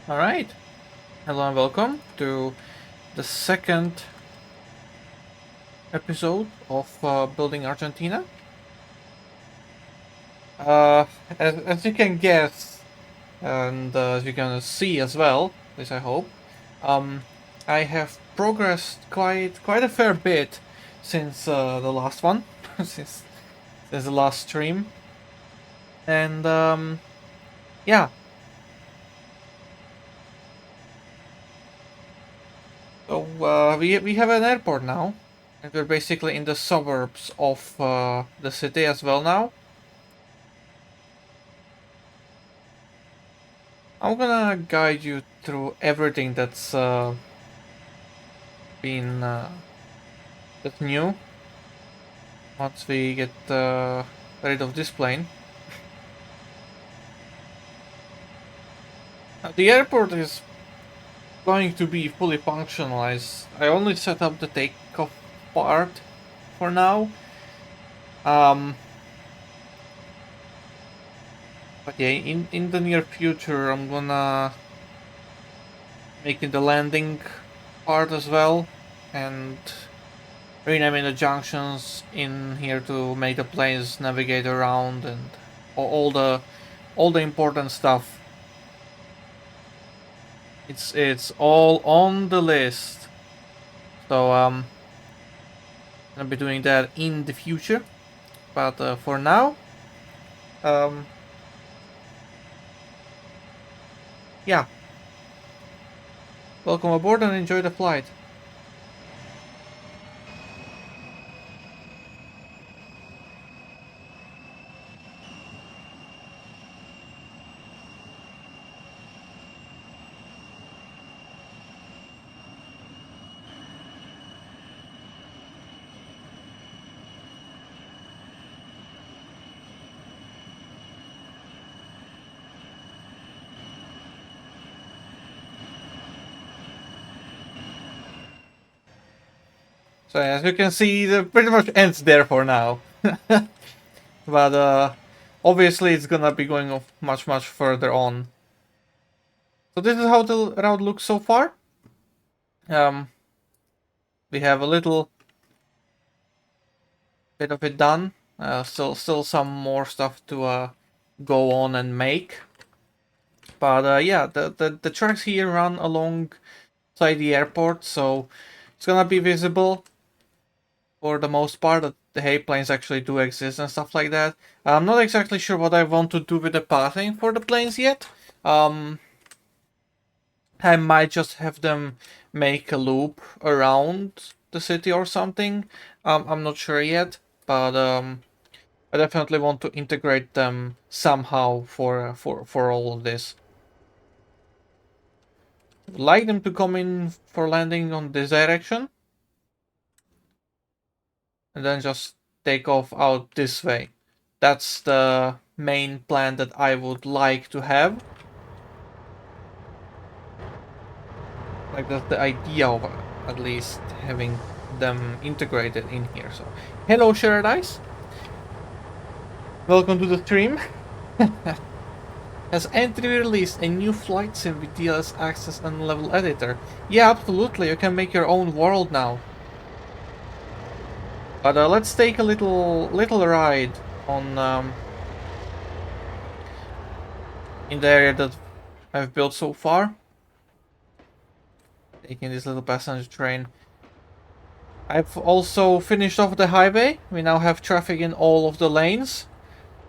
Alright, hello and welcome to the second episode of Building Argentina. Uh, as you can guess, and as you can see as well, at least I hope, um, I have progressed quite a fair bit since the last one, since the last stream, and yeah. So we have an airport now, and we're basically in the suburbs of the city as well now. I'm gonna guide you through everything been that's new once we get rid of this plane. The airport is going to be fully functionalized. I only set up the takeoff part for now. Um, but yeah, in the near future, I'm gonna making the landing part as well, and renaming the junctions in here to make the planes navigate around and all the important stuff. It's all on the list. So I'll be doing that in the future. But for now, um, yeah. Welcome aboard and enjoy the flight. So as you can see, it pretty much ends there for now. But obviously it's gonna be going off much further on. So this is how the route looks so far. Um, we have a little bit of it done. Still some more stuff to go on and make. But yeah, the tracks here run alongside the airport, so it's gonna be visible for the most part that the hay planes actually do exist and stuff like that. I'm not exactly sure what I want to do with the pathing for the planes yet. I might just have them make a loop around the city or something. I'm not sure yet, but I definitely want to integrate them somehow for all of this. I'd like them to come in for landing on this direction, and then just take off out this way. That's the main plan that I would like to have. Like that's the idea of at least having them integrated in here. So, hello Sheradice. Welcome to the stream. Has Entry released a new flight sim with DLS access and level editor? Yeah, absolutely. You can make your own world now. But let's take a little ride on in the area that I've built so far. Taking this little passenger train. I've also finished off the highway. We now have traffic in all of the lanes.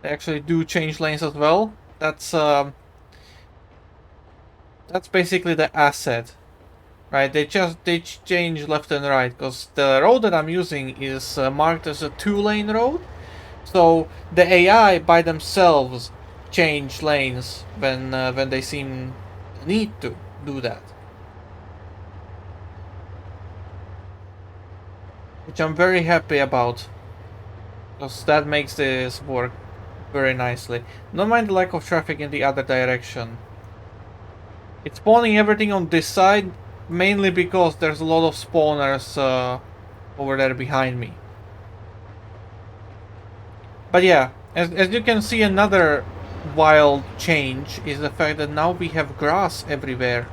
They actually do change lanes as well. That's That's basically the asset, right? They change left and right because the road that I'm using is marked as a 2-lane road. So the AI by themselves change lanes when they seem need to do that, which I'm very happy about because that makes this work very nicely. Don't mind the lack of traffic in the other direction. It's spawning everything on this side mainly because there's a lot of spawners over there behind me. But yeah, as you can see, another wild change is the fact that now we have grass everywhere.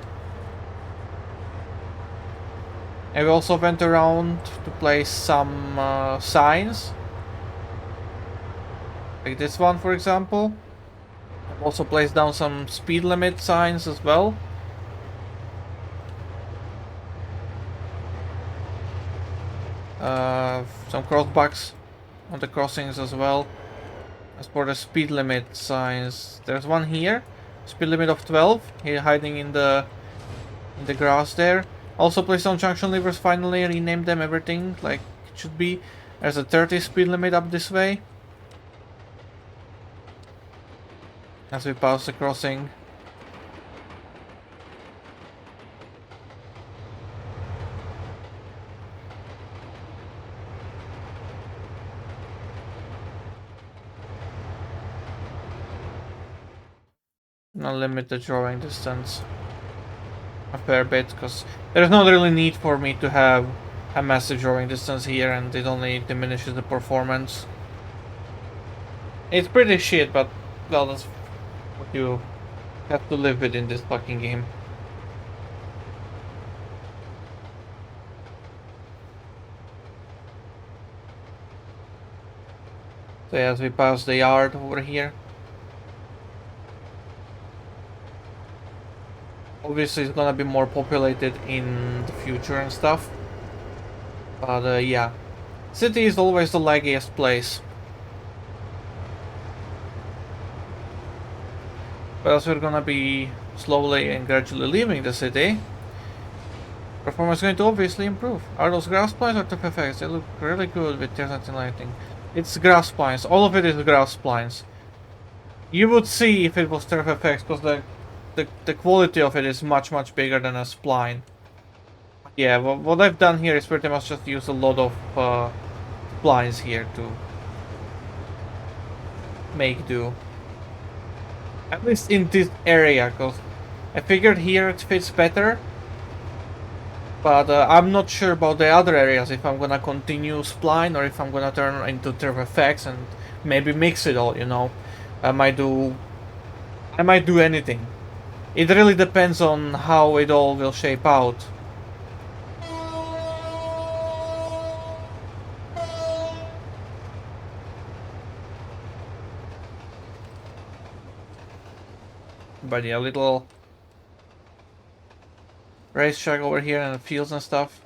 And we also went around to place some signs, like this one for example. I've also placed down some speed limit signs as well. Some crossbucks on the crossings as well. As for the speed limit signs, there's one here, speed limit of 12, here hiding in the grass there. Also placed on junction levers finally, renamed them, everything like it should be. There's a 30 speed limit up this way. As we pass the crossing. I'll limit the drawing distance a fair bit, because there's not really need for me to have a massive drawing distance here, and it only diminishes the performance. It's pretty shit, but well, that's what you have to live with in this fucking game. So yeah, as we pass the yard over here, obviously it's gonna be more populated in the future and stuff. But yeah, city is always the laggiest place. But as we're gonna be slowly and gradually leaving the city, performance is going to obviously improve. Are those grass splines or turf effects? They look really good with tears and lighting. It's grass splines. All of it is grass splines. You would see if it was turf effects because the quality of it is much bigger than a spline. Yeah, what I've done here is pretty much just use a lot of splines here to make do. At least in this area, because I figured here it fits better. But I'm not sure about the other areas, if I'm gonna continue spline or if I'm gonna turn into turf effects and maybe mix it all, you know. I might do anything. It really depends on how it all will shape out. But yeah, little racetrack over here and the fields and stuff.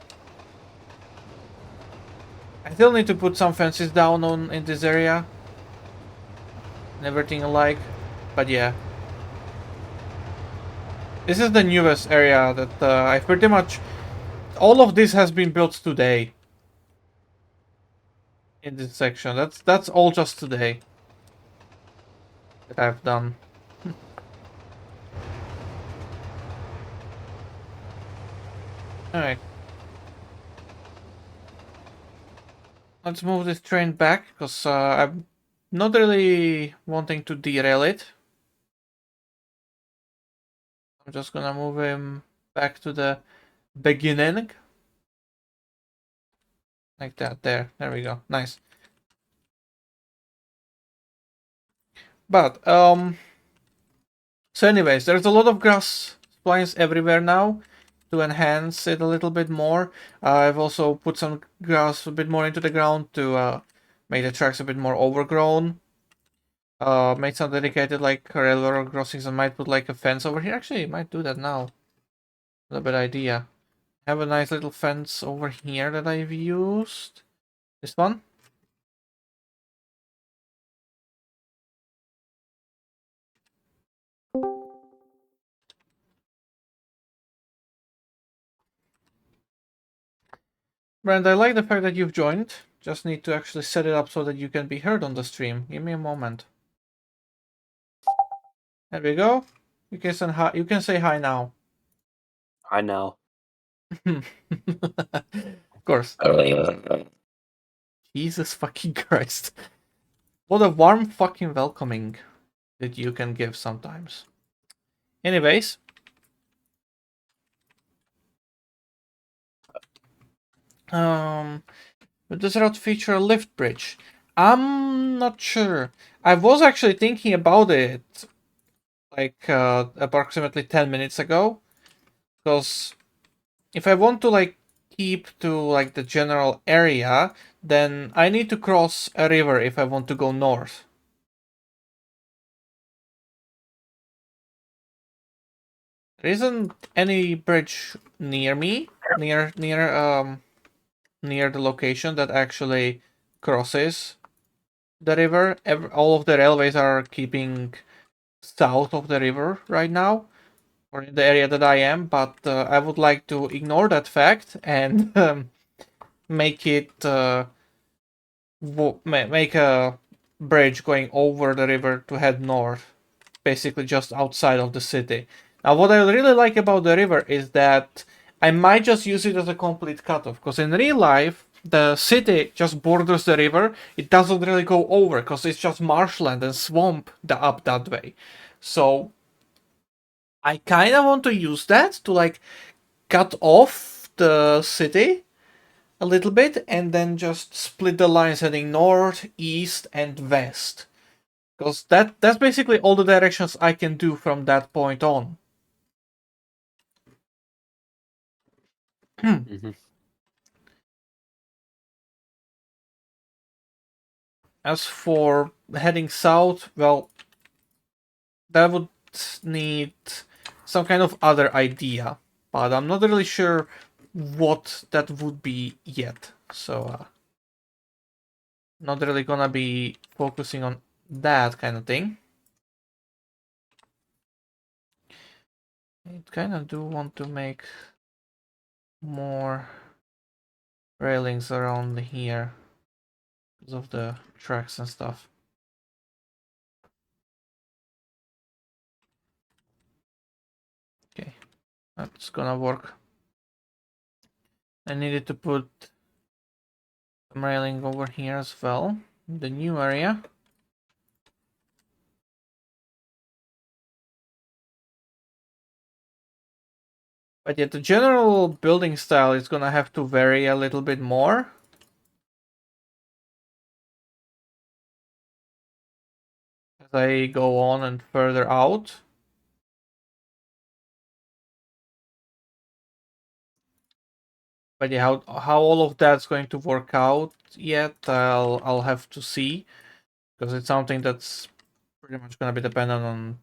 I still need to put some fences down on in this area and everything alike. But yeah. This is the newest area that I pretty much... All of this has been built today. In this section. That's all just today. That I've done. Alright. Let's move this train back, because I'm not really wanting to derail it. I'm just gonna move him back to the beginning. Like that, there we go, nice. But, so anyways, there's a lot of grass splines everywhere now to enhance it a little bit more. I've also put some grass a bit more into the ground to make the tracks a bit more overgrown. Made some dedicated like railroad crossings and might put like a fence over here. Actually, might do that now. Not a bad idea. Have a nice little fence over here that I've used. This one. Brand, I like the fact that you've joined. Just need to actually set it up so that you can be heard on the stream. Give me a moment. There we go. You can say hi. You can say hi now. I know. Of course. Jesus fucking Christ. What a warm fucking welcoming that you can give sometimes. Anyways. But does route feature a lift bridge? I'm not sure. I was actually thinking about it like approximately 10 minutes ago. Because if I want to like keep to like the general area, then I need to cross a river if I want to go north. There isn't any bridge near me, near the location that actually crosses the river. All of the railways are keeping south of the river right now, or in the area that I am, but I would like to ignore that fact and make it make a bridge going over the river to head north, basically just outside of the city. Now, what I really like about the river is that I might just use it as a complete cutoff, because in real life, the city just borders the river. It doesn't really go over, because it's just marshland and swamp up that way. So I kind of want to use that to like cut off the city a little bit and then just split the lines heading north, east, and west. Because that's basically all the directions I can do from that point on. Mm-hmm. As for heading south, well, that would need some kind of other idea, but I'm not really sure what that would be yet. So, not really gonna be focusing on that kind of thing. I kind of do want to make more railings around here because of the tracks and stuff. Okay, that's gonna work. I needed to put some railing over here as well, in the new area. But yeah, the general building style is gonna have to vary a little bit more. As I go on and further out. But yeah, how all of that's going to work out yet, I'll have to see. Because it's something that's pretty much gonna be dependent on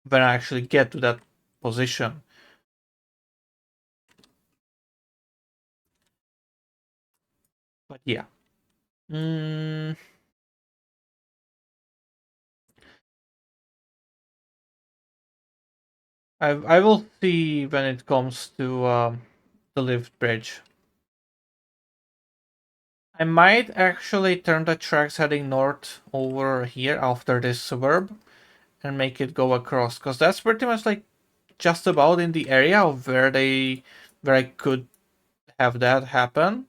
when I actually get to that position. But yeah. I will see when it comes to the lift bridge. I might actually turn the tracks heading north over here after this suburb and make it go across, because that's pretty much like just about in the area of where I could have that happen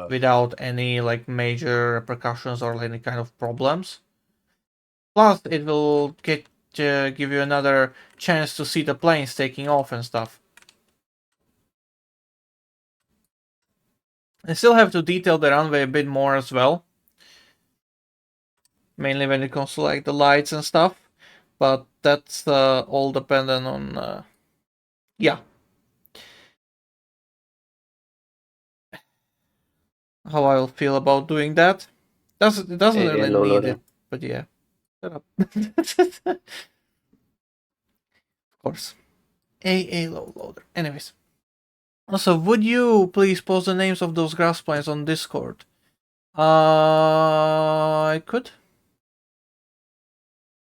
without any like major repercussions or any kind of problems. Plus, it will give you another chance to see the planes taking off and stuff. I still have to detail the runway a bit more as well, mainly when it comes to like the lights and stuff. But that's all dependent on yeah, how I'll feel about doing that. It doesn't AA really low need loader. it, but yeah. Shut up. Of course. AA low loader. Anyways. Also, would you please post the names of those grass planes on Discord? I could.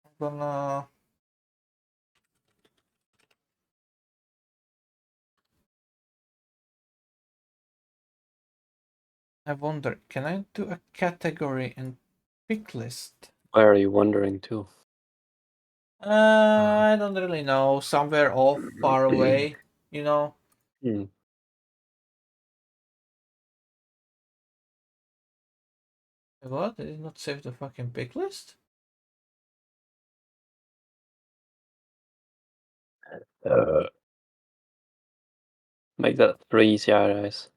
I'm gonna. I wonder, can I do a category and pick list? Where are you wandering to? I don't really know. Somewhere off, far away, you know? Hmm. What? Did it not save the fucking pick list? Uh, Make that 3 CRIs.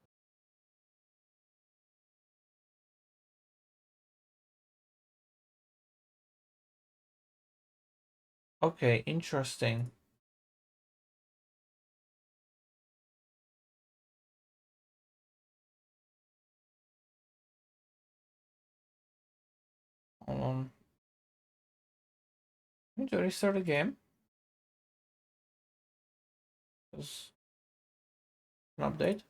Okay, interesting. Hold on. Need to restart the game. There's an update.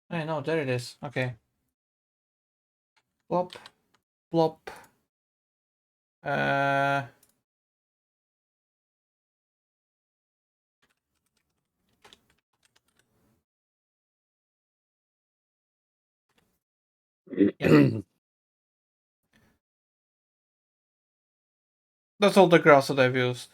I know, there it is. Okay. Plop, plop. Uh, yeah. That's all the grass that I've used.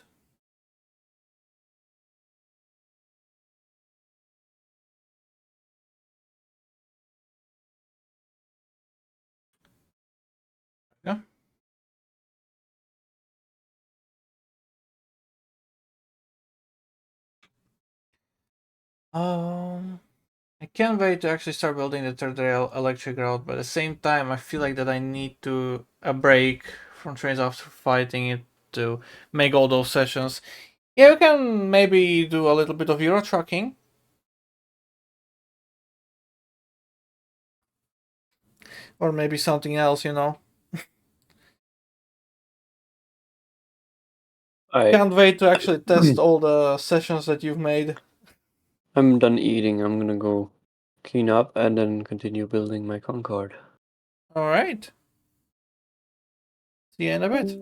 Yeah. I can't wait to actually start building the third rail electric route, but at the same time, I feel like that I need to a break from Trainz after fighting it to make all those sessions. Yeah, we can maybe do a little bit of Euro trucking. Or maybe something else, you know. Can't wait to actually test all the sessions that you've made. I'm done eating. I'm gonna go clean up and then continue building my Concorde. Alright. See you in a bit.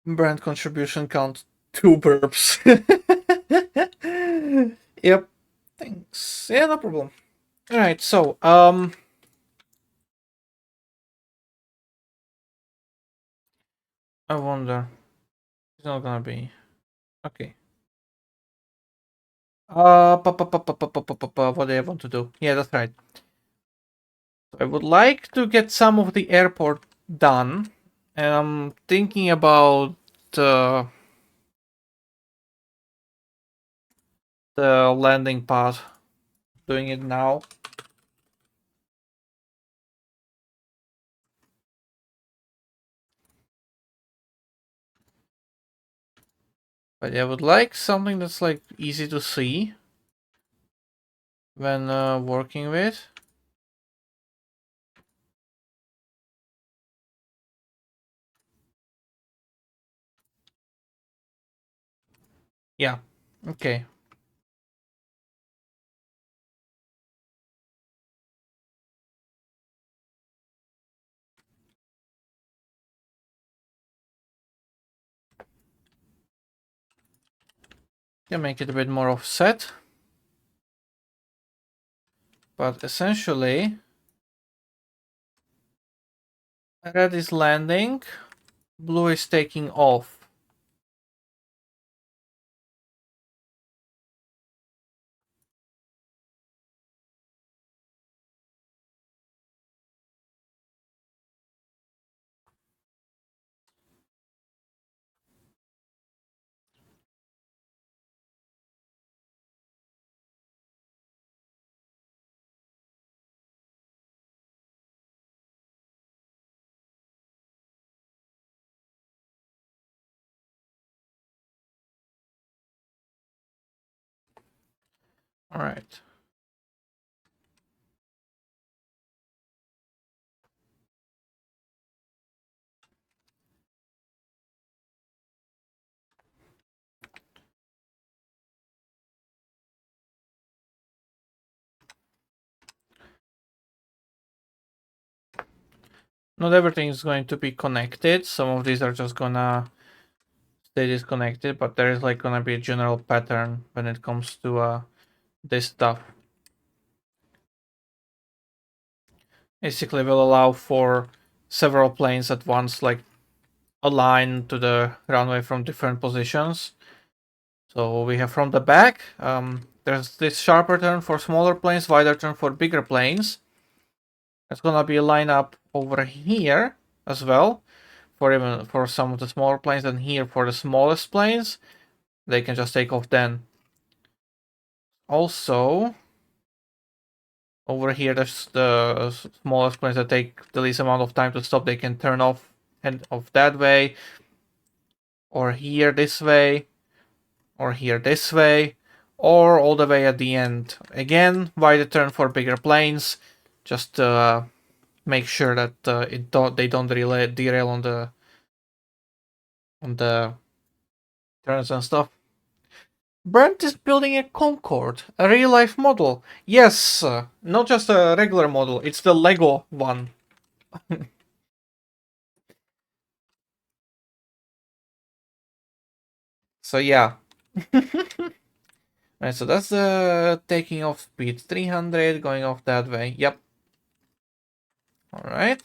Brand contribution count 2 burps. Yep. Thanks. Yeah, no problem. Alright, so, I wonder. It's not gonna be. Okay. What do I want to do? Yeah, that's right. I would like to get some of the airport done, and I'm thinking about uh, the landing pad. Doing it now. But I would like something that's like easy to see when working with. Yeah. Okay. Can make it a bit more offset. But essentially, red is landing, blue is taking off. All right. Not everything is going to be connected. Some of these are just gonna stay disconnected, but there is like gonna be a general pattern when it comes to this stuff. Basically will allow for several planes at once, like align to the runway from different positions. So we have from the back, there's this sharper turn for smaller planes, wider turn for bigger planes. It's gonna be a lineup over here as well, for some of the smaller planes, and here for the smallest planes. They can just take off then. Also, over here, there's the smallest planes that take the least amount of time to stop. They can turn off and off that way, or here this way, or here this way, or all the way at the end. Again, wider turn for bigger planes, just to make sure that they don't derail on the turns and stuff. Brent is building a Concorde, a real-life model. Yes, not just a regular model, it's the Lego one. So yeah. Right, so that's the taking off speed. 300 going off that way. Yep. Alright.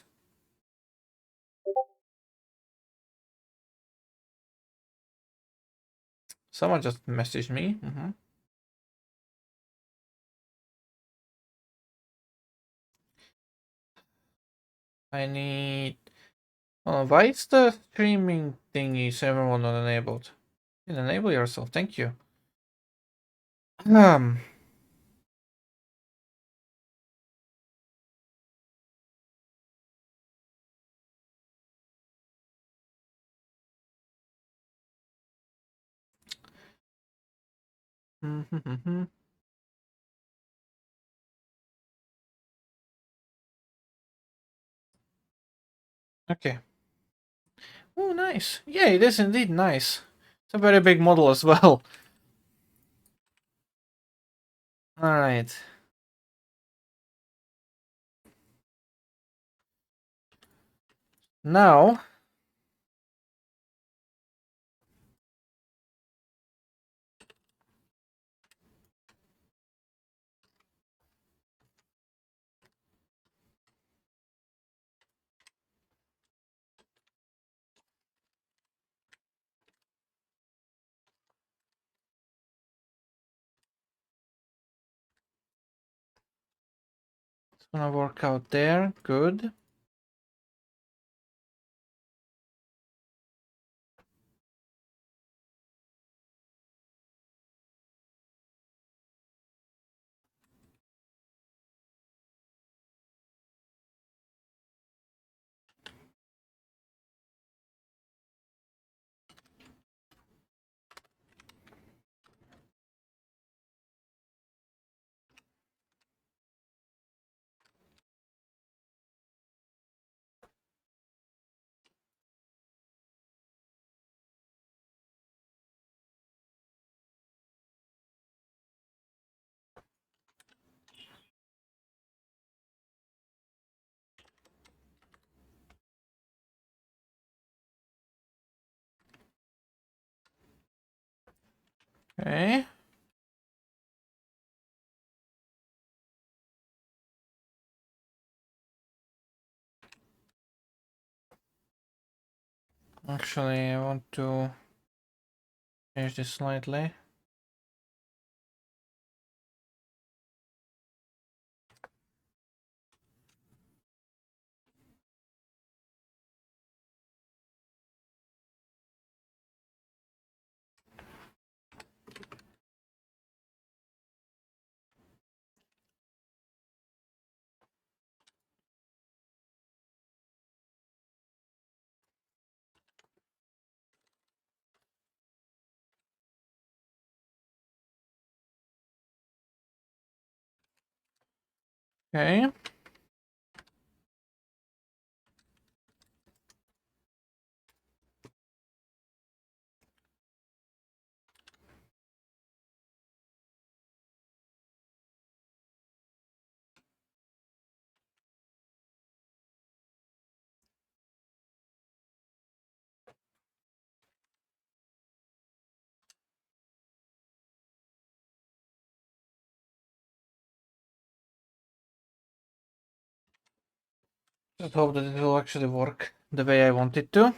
Someone just messaged me. I need... Oh, why is the streaming thingy everyone not enabled? You can enable yourself, thank you. Um... Okay. Oh, nice. Yeah, it is indeed nice. It's a very big model as well. Alright. Now... It's gonna work out there. Good. Okay. Actually, I want to change this slightly. Okay. Just hope that it will actually work the way I want it to.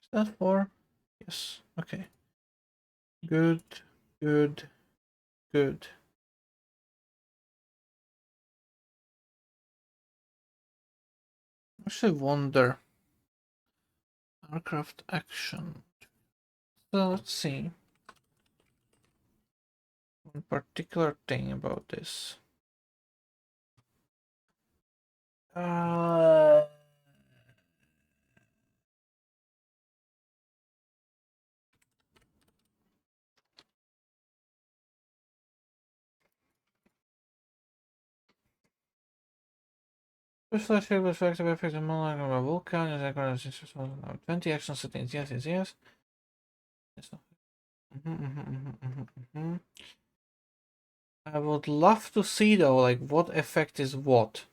Is that for? Yes. Okay. Good. Good. Good. I actually wonder. Aircraft action. So let's see. One particular thing about this. Special shape was effective effect on a volcano is 20 action settings. Yes, yes, yes. I would love to see though, like what effect is what.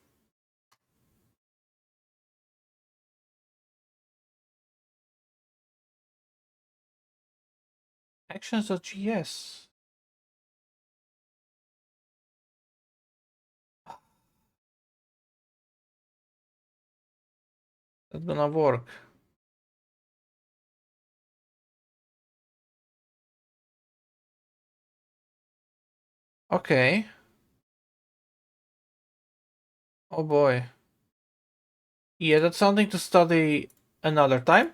Actions.gs. That's gonna work. Okay. Oh boy. Yeah, that's something to study another time.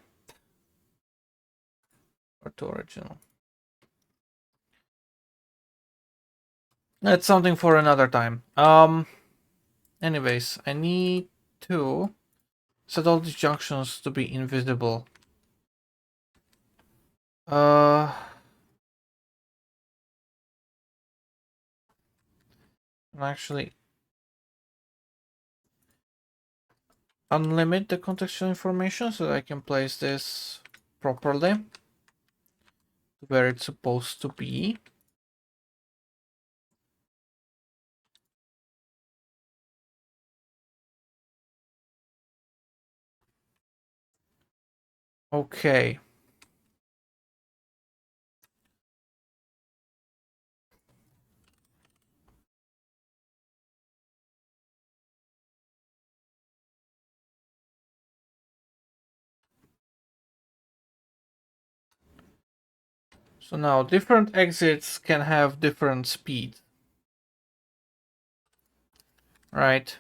Or to original. That's something for another time. Anyways, I need to set all these junctions to be invisible. Actually unlimit the contextual information so that I can place this properly where it's supposed to be. Okay. So now different exits can have different speed. Right.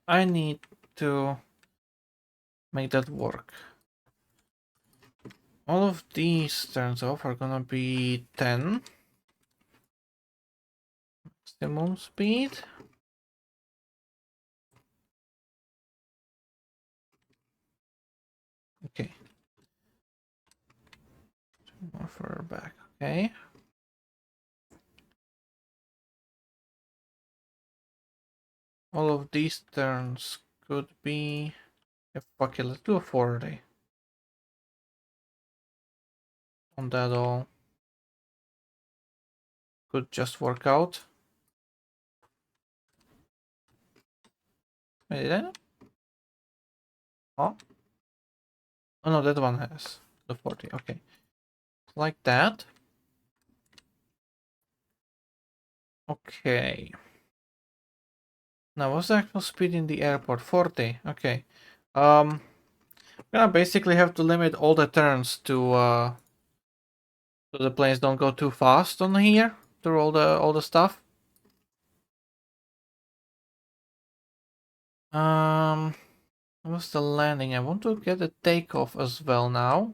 I need to make that work. All of these turns off are gonna be 10. Maximum speed. Okay. More further back. Okay. All of these turns could be. Yeah, fuck it, let's do a 40. On that all. Could just work out. Wait, did I know? Oh. Oh no, that one has the 40. Okay. Like that. Okay. Now, what's the actual speed in the airport? 40. Okay. I'm gonna basically have to limit all the turns to so the planes don't go too fast on here through all the stuff. What's the landing? I want to get a takeoff as well now.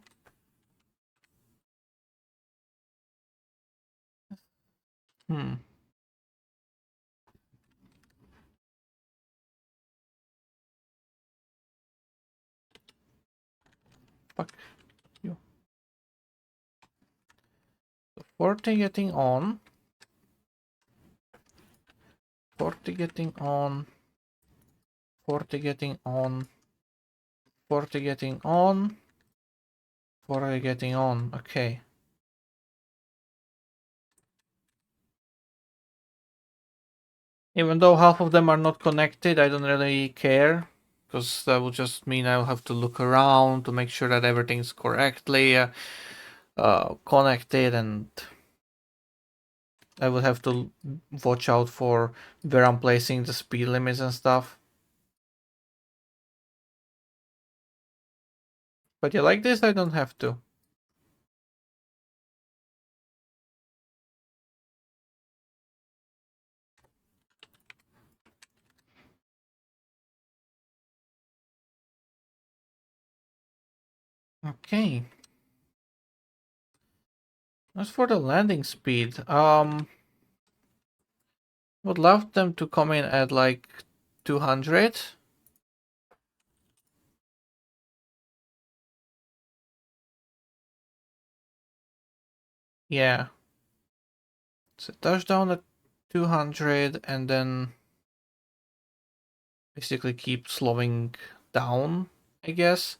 Hmm. Fuck you. So 40 getting on. 40 getting on. 40 getting on. 40 getting on. 40 getting on. Okay. Even though half of them are not connected, I don't really care. Because that would just mean I'll have to look around to make sure that everything's correctly connected, and I would have to watch out for where I'm placing the speed limits and stuff. But yeah, like this I don't have to. Okay. As for the landing speed, would love them to come in at like 200. Yeah. So touchdown at 200 and then basically keep slowing down, I guess.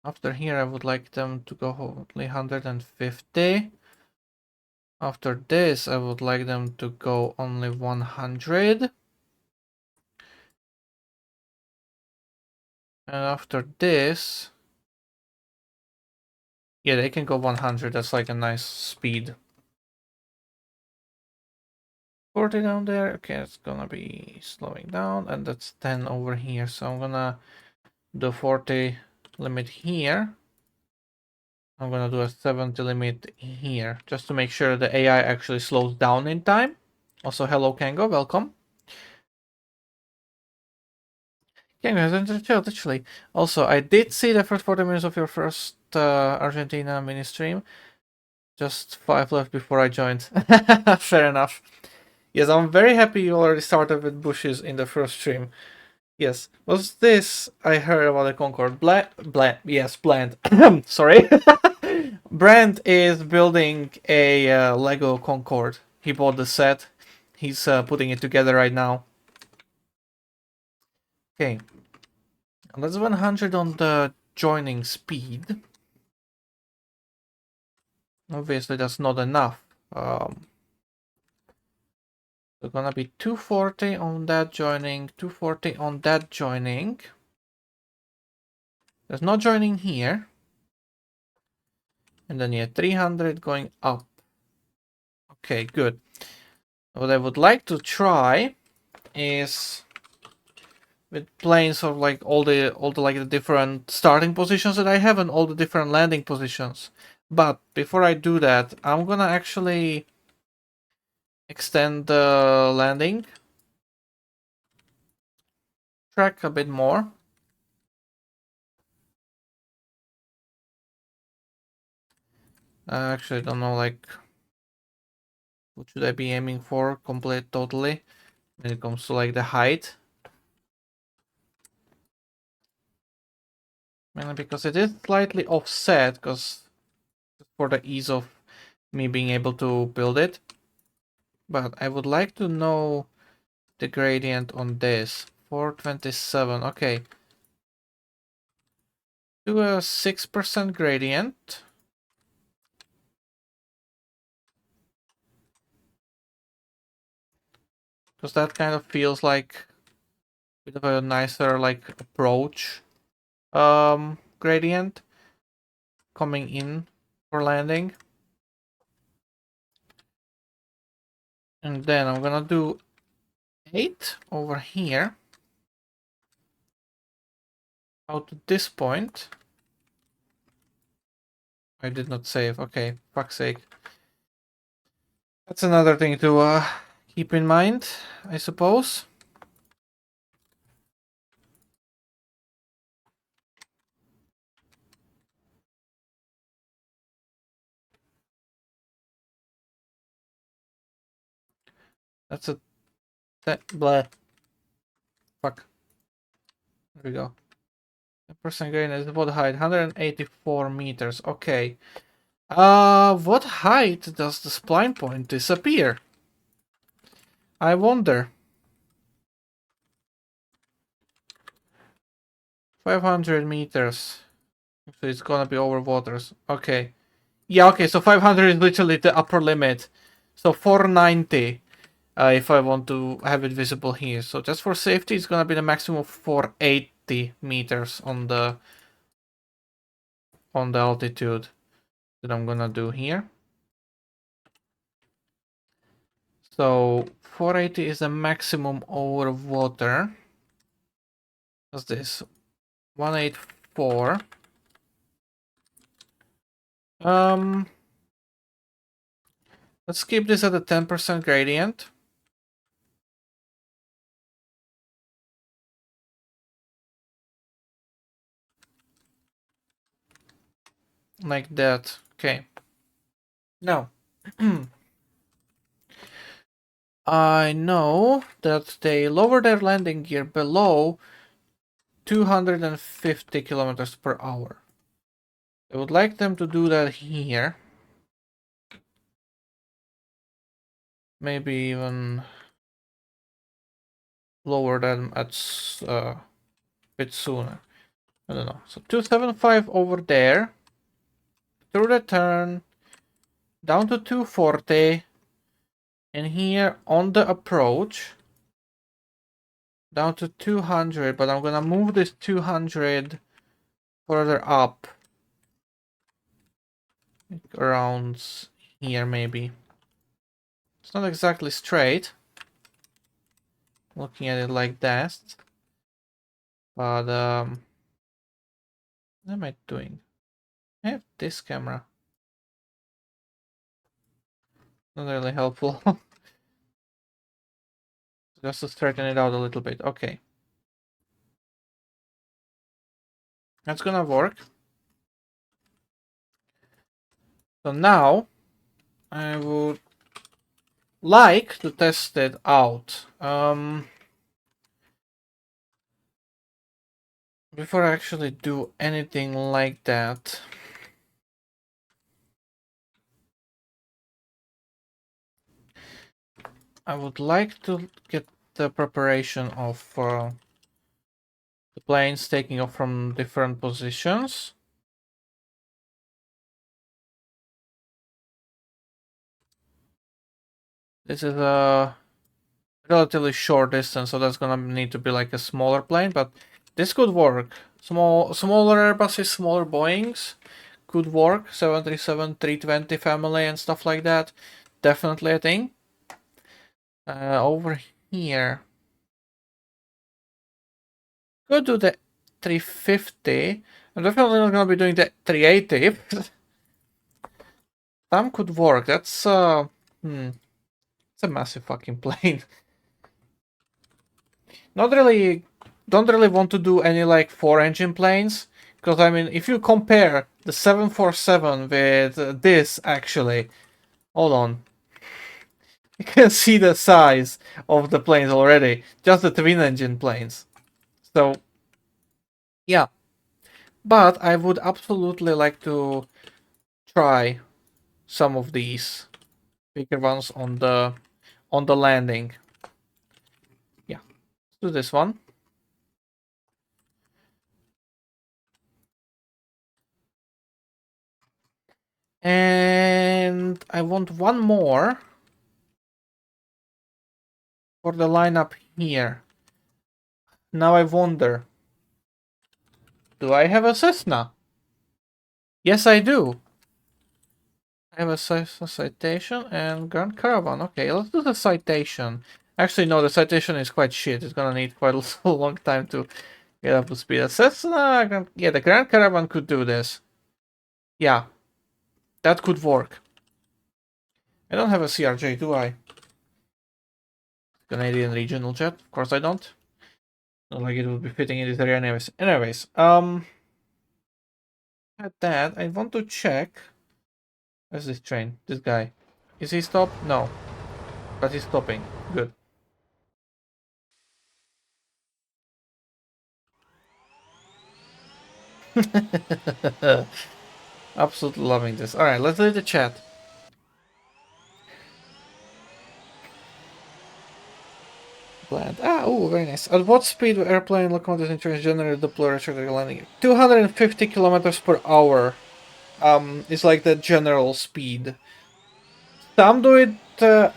After here I would like them to go only 150. After this I would like them to go only 100. And after this, yeah, they can go 100. That's like a nice speed. 40 down there. Okay, it's gonna be slowing down, and that's 10 over here. So I'm gonna do 40 limit here. I'm gonna do a 70 limit here, just to make sure the AI actually slows down in time. Also, hello Kango, welcome. Kango has entered the chat, actually. Also, I did see the first 40 minutes of your first Argentina mini stream. Just 5 left before I joined. Fair enough. Yes, I'm very happy you already started with bushes in the first stream. Yes. Was this I heard about the Concorde? Yes, Bland. Sorry. Brand is building a Lego Concorde. He bought the set. He's putting it together right now. Okay. That's 100 on the joining speed. Obviously, that's not enough. So gonna be 240 on that joining, 240 on that joining. There's no joining here. And then yeah, 300 going up. Okay, good. What I would like to try is with planes of like all the like the different starting positions that I have and all the different landing positions. But before I do that, I'm gonna actually extend the landing track a bit more. I actually don't know like what should I be aiming for complete totally when it comes to like the height. Mainly because it is slightly offset, because for the ease of me being able to build it. But I would like to know the gradient on this. 427, okay. Do a 6% gradient. Because that kind of feels like a bit of a nicer like approach gradient coming in for landing. And then I'm gonna do 8 over here out to this point. I did not save. Okay, fuck's sake. That's another thing to keep in mind, I suppose. That's a blah. Fuck. There we go. The percent gain is what height? 184 meters. Okay. What height does the spline point disappear? I wonder. 500 meters. So it's gonna be over waters. Okay. Yeah, okay, so 500 is literally the upper limit. So 490 if I want to have it visible here. So just for safety, it's gonna be the maximum of 480 meters on the altitude that I'm gonna do here. So 480 is the maximum over water. What's this? 184. Let's keep this at a 10% gradient. Like that. Okay. Now, I know that they lower their landing gear below 250 kilometers per hour. I would like them to do that here. Maybe even lower them at a bit sooner. I don't know. So 275 over there. Through the turn. Down to 240. And here on the approach. Down to 200. But I'm gonna move this 200 further up. Around here maybe. It's not exactly straight. Looking at it like that. But what am I doing? I have this camera. Not really helpful. Just to straighten it out a little bit. Okay. That's gonna work. So now I would like to test it out. Before I actually do anything like that. I would like to get the preparation of the planes taking off from different positions. This is a relatively short distance, so that's gonna need to be like a smaller plane, but this could work. Smaller Airbuses, smaller Boeings could work. 737, 320 family and stuff like that. Definitely a thing. Over here, could do the 350. I'm definitely not gonna be doing the 380. Some could work. That's it's a massive fucking plane. Not really, don't really want to do any like 4-engine planes, because I mean, if you compare the 747 with this, actually, hold on, you can see the size of the planes already, just the twin-engine planes. So, yeah, but I would absolutely like to try some of these bigger ones on the landing. Yeah, let's do this one. And I want one more for the lineup here. Now I wonder, do I have a Cessna? Yes, I do. I have a Citation and Grand Caravan. Okay, let's do the Citation. Actually, no, the Citation is quite shit. It's gonna need quite a long time to get up to speed. A Cessna, yeah, the Grand Caravan could do this. Yeah, that could work. I don't have a CRJ, do I? Canadian Regional Jet? Of course I don't. Not like it would be fitting in this area anyways. At that, I want to check. Where's this train? This guy. Is he stopped? No. But he's stopping. Good. Absolutely loving this. Alright, let's do the chat. planned. Ah, oh, very nice. At what speed will airplane locomotives and trains generally deploy retrograde landing? 250 kilometers per hour. Is like the general speed. Some do it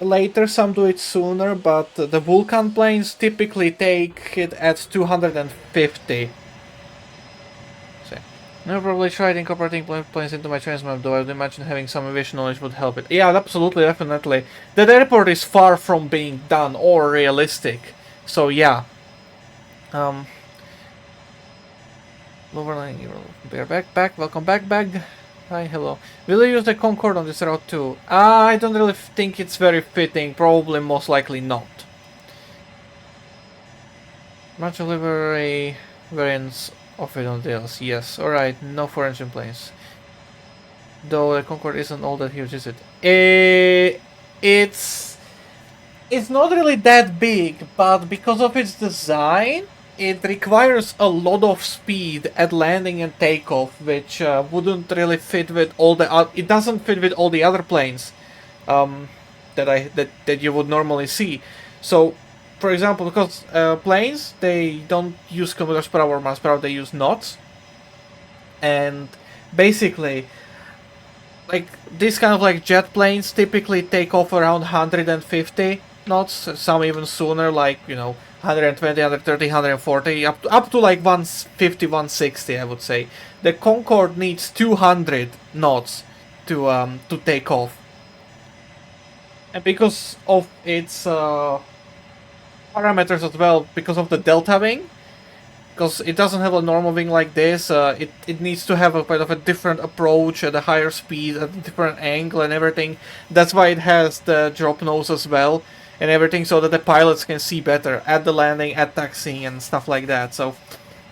later, some do it sooner, but the Vulcan planes typically take it at 250. See. Never probably tried incorporating planes into my trains map, though I would imagine having some aviation knowledge would help it. Yeah, absolutely, definitely. That airport is far from being done or realistic. So yeah. Um, Overline, bear back, welcome back, bag. Hi, hello. Will you use the Concorde on this route too? I don't really think it's very fitting, probably most likely not. Much delivery variants of it on DLC, yes. Alright, no 4-engine planes. Though the Concorde isn't all that huge, is it? It's not really that big, but because of its design, it requires a lot of speed at landing and takeoff, which wouldn't really fit with all the. It doesn't fit with all the other planes that you would normally see. So, for example, because planes they don't use kilometers per hour, miles per hour, they use knots, and basically like these kind of like jet planes typically take off around 150 knots, some even sooner, like 120, 130, 140, up to like 150, 160, I would say. The Concorde needs 200 knots to take off, and because of its parameters as well, because of the delta wing, because it doesn't have a normal wing like this. It needs to have a kind of a different approach at a higher speed, at a different angle and everything. That's why it has the drop nose as well and everything, so that the pilots can see better at the landing, at taxiing and stuff like that. So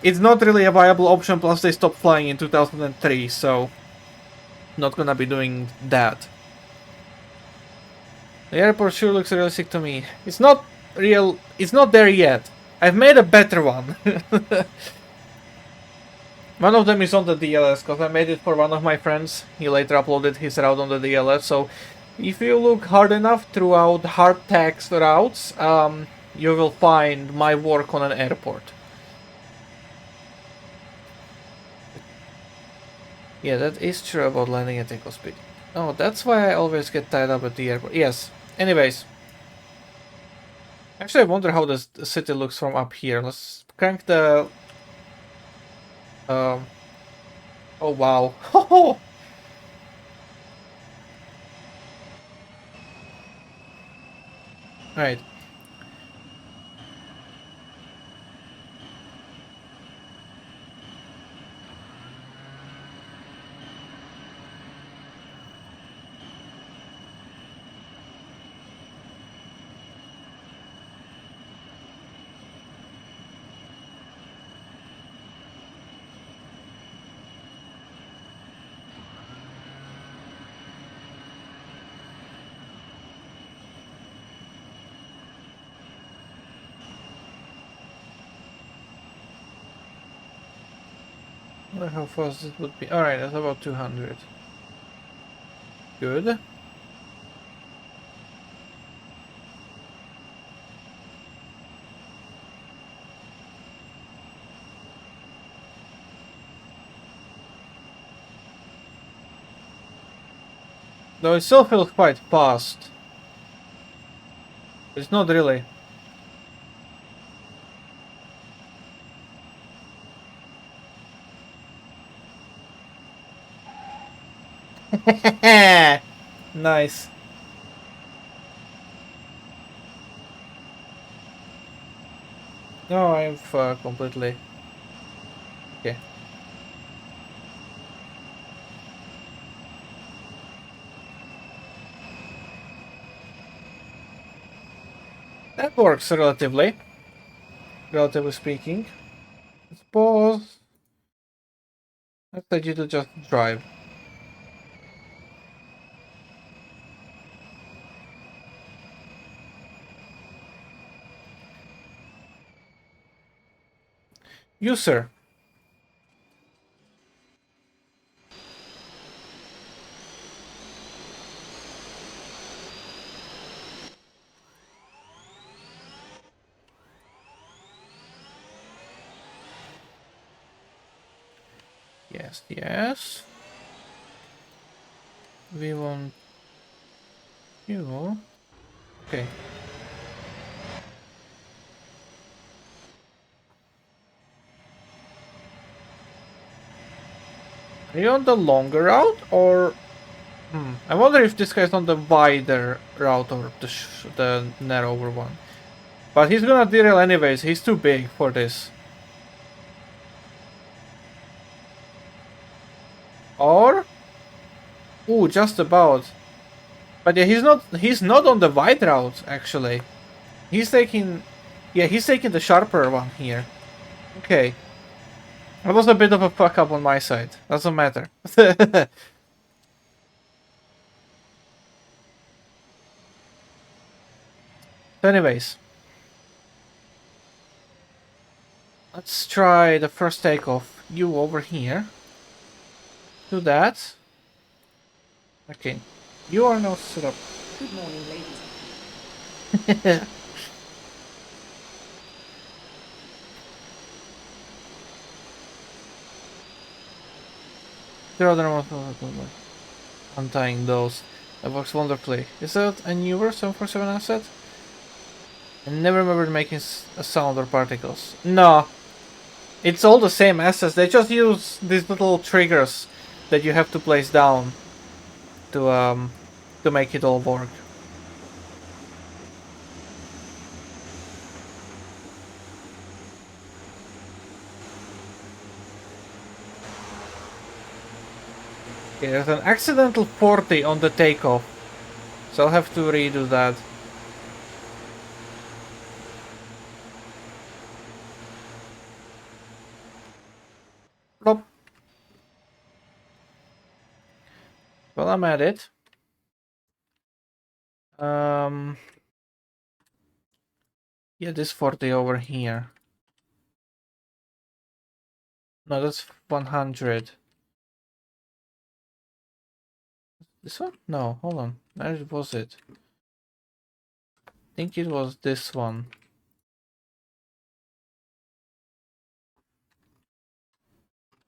it's not really a viable option, plus they stopped flying in 2003, so not gonna be doing that. The airport sure looks realistic to me. It's not real, it's not there yet. I've made a better one. One of them is on the DLS, because I made it for one of my friends. He later uploaded his route on the DLS, so if you look hard enough throughout hard text routes, you will find my work on an airport. Yeah, that is true about landing at takeoff speed. Oh, that's why I always get tied up at the airport. Yes. Anyways. Actually, I wonder how the city looks from up here. Let's crank the... Oh, wow. Right. I wonder how fast it would be. Alright, that's about 200. Good. Though it still feels quite fast. It's not really. Nice. No, I've completely... Okay. That works relatively speaking. Let's pause. Let's let you to just drive. You, sir. Yes, yes. We want you. Okay. Are you on the longer route or? I wonder if this guy's on the wider route or the narrower one. But he's gonna derail anyways. He's too big for this. Or? Ooh, just about. But yeah, he's not on the wide route actually. He's taking he's taking the sharper one here. Okay. That was a bit of a fuck up on my side. Doesn't matter. Anyways, let's try the first takeoff. You over here. Do that. Okay. You are now set up. Good morning, ladies. The other one, untying those. That works wonderfully. Is that a newer 747 asset? I never remembered making a sound or particles. No, it's all the same assets. They just use these little triggers that you have to place down to make it all work. Okay, there's an accidental 40 on the takeoff, so I'll have to redo that. Plop. Well, I'm at it. Yeah, this 40 over here. No, that's 100. This one? No, hold on. Where was it? I think it was this one.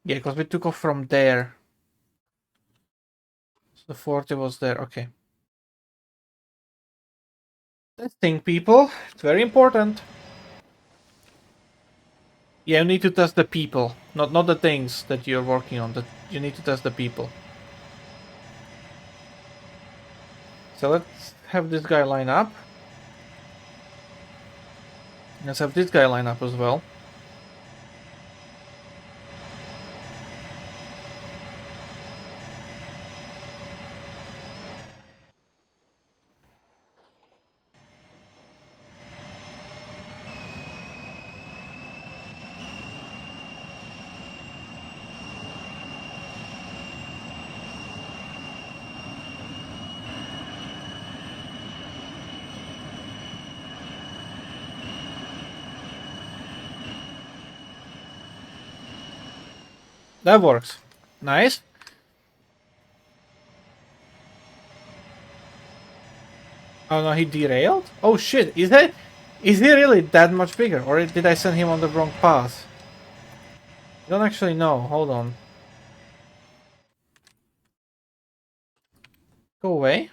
Yeah, because we took off from there. So the 40 was there. Okay. Testing, people. It's very important. Yeah, you need to test the people, not the things that you're working on. That you need to test the people. So let's have this guy line up. Let's have this guy line up as well. That works. Nice. Oh no, he derailed? Oh shit, is he really that much bigger? Or did I send him on the wrong path? I don't actually know. Hold on. Go away.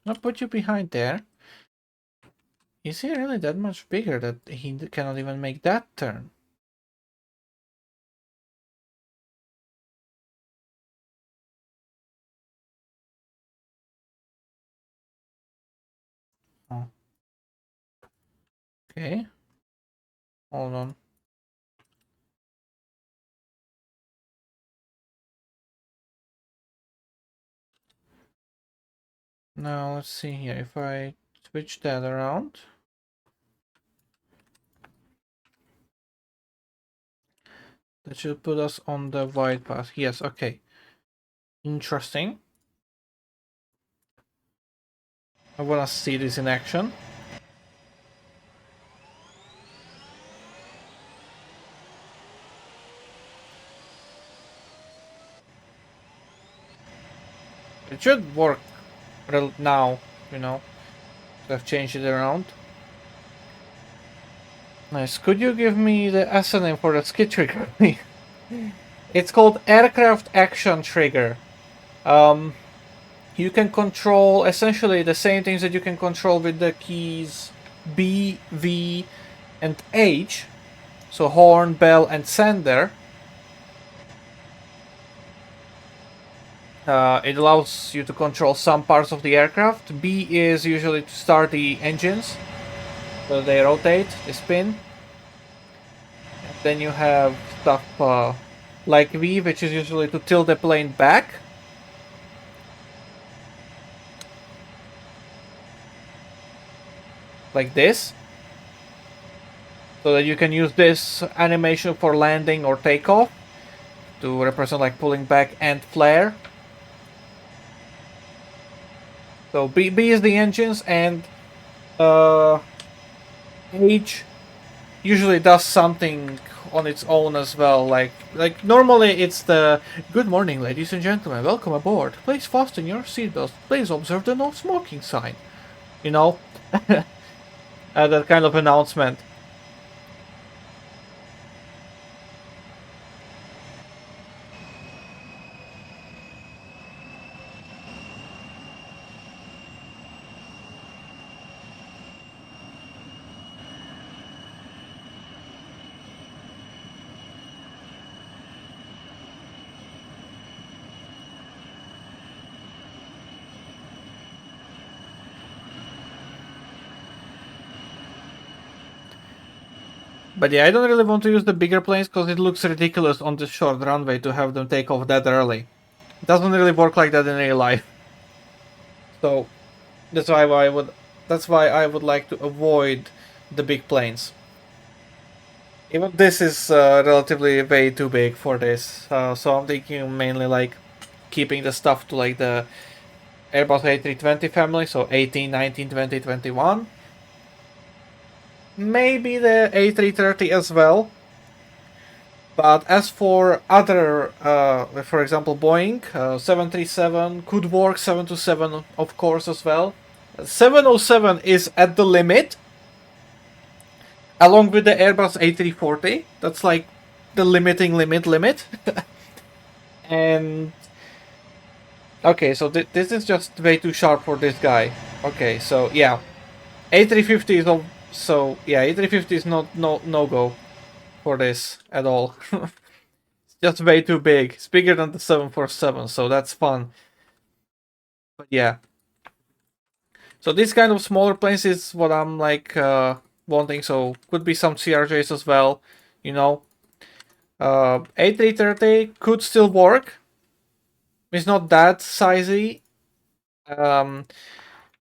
I'll put you behind there. Is he really that much bigger that he cannot even make that turn? Oh. Okay. Hold on. Now let's see here. If I switch that around. That should put us on the wide path. Yes, okay. Interesting. I wanna see this in action. It should work now, you know. I've changed it around. Nice. Could you give me the asset name for that skid trigger? It's called Aircraft Action Trigger. You can control essentially the same things that you can control with the keys B, V, and H. So horn, bell, and sender. It allows you to control some parts of the aircraft. B is usually to start the engines. So they rotate, they spin. And then you have stuff like V, which is usually to tilt the plane back. Like this. So that you can use this animation for landing or takeoff to represent like pulling back and flare. So B is the engines, and H usually does something on its own as well. Like normally it's the good morning, ladies and gentlemen, welcome aboard. Please fasten your seatbelts. Please observe the no smoking sign. You know, that kind of announcement. But yeah, I don't really want to use the bigger planes because it looks ridiculous on the short runway to have them take off that early. It doesn't really work like that in real life. So that's why I would like to avoid the big planes. Even this is relatively way too big for this, so I'm thinking mainly like keeping the stuff to like the Airbus A320 family, so 18, 19, 20, 21. Maybe the A330 as well. But as for other, for example, Boeing, 737 could work, 727 of course as well. 707 is at the limit, along with the Airbus A340. That's like the limiting limit. And okay, so this is just way too sharp for this guy. Okay, so yeah, A350 is so yeah, A350 is no go for this at all. It's just way too big. It's bigger than the 747, so that's fun. But yeah, so this kind of smaller planes is what I'm like wanting. So could be some CRJs as well, you know. A330 could still work. It's not that sizey. The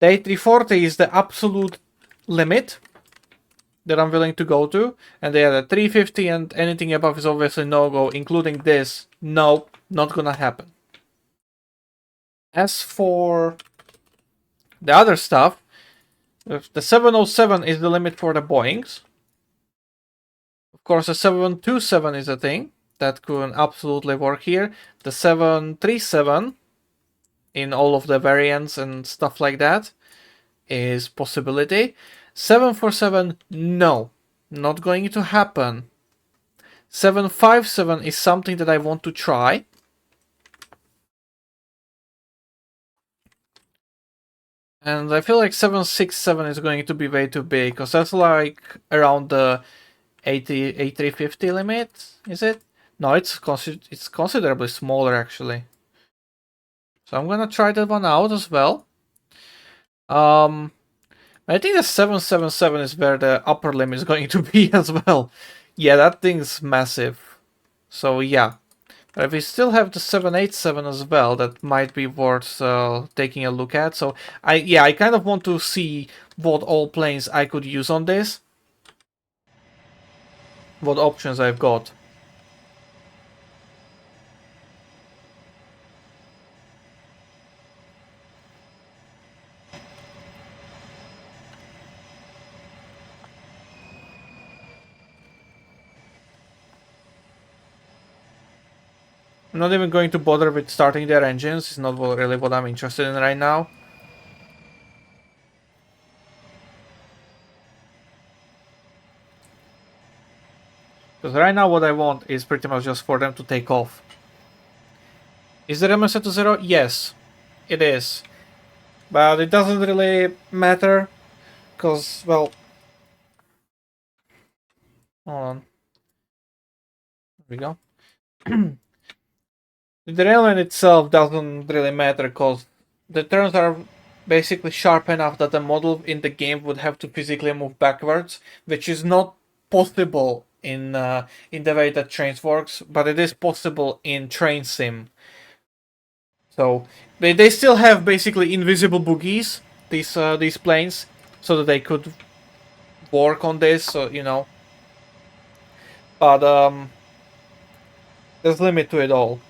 A340 is the absolute limit that I'm willing to go to, and yeah, the 350 and anything above is obviously no go, including this. No, not gonna happen. As for the other stuff, if the 707 is the limit for the Boeings. Of course, the 727 is a thing that could absolutely work here. The 737 in all of the variants and stuff like that is possibility. 747, no, not going to happen. 757 is something that I want to try. And I feel like 767 is going to be way too big, because that's like around the A350 limit, is it? No, it's considerably smaller actually. So I'm gonna try that one out as well. I think the 777 is where the upper limit is going to be as well. Yeah, that thing's massive. So yeah. But if we still have the 787 as well, that might be worth taking a look at. So I kind of want to see what all planes I could use on this. What options I've got. I'm not even going to bother with starting their engines. It's not really what I'm interested in right now. Because right now what I want is pretty much just for them to take off. Is the limit set to 0? Yes, it is. But it doesn't really matter, because, well... Hold on. There we go. The derailment itself doesn't really matter, because the turns are basically sharp enough that the model in the game would have to physically move backwards, which is not possible in the way that Trainz works, but it is possible in Train Sim. So they still have basically invisible boogies, these planes, so that they could work on this. So but there's limit to it all.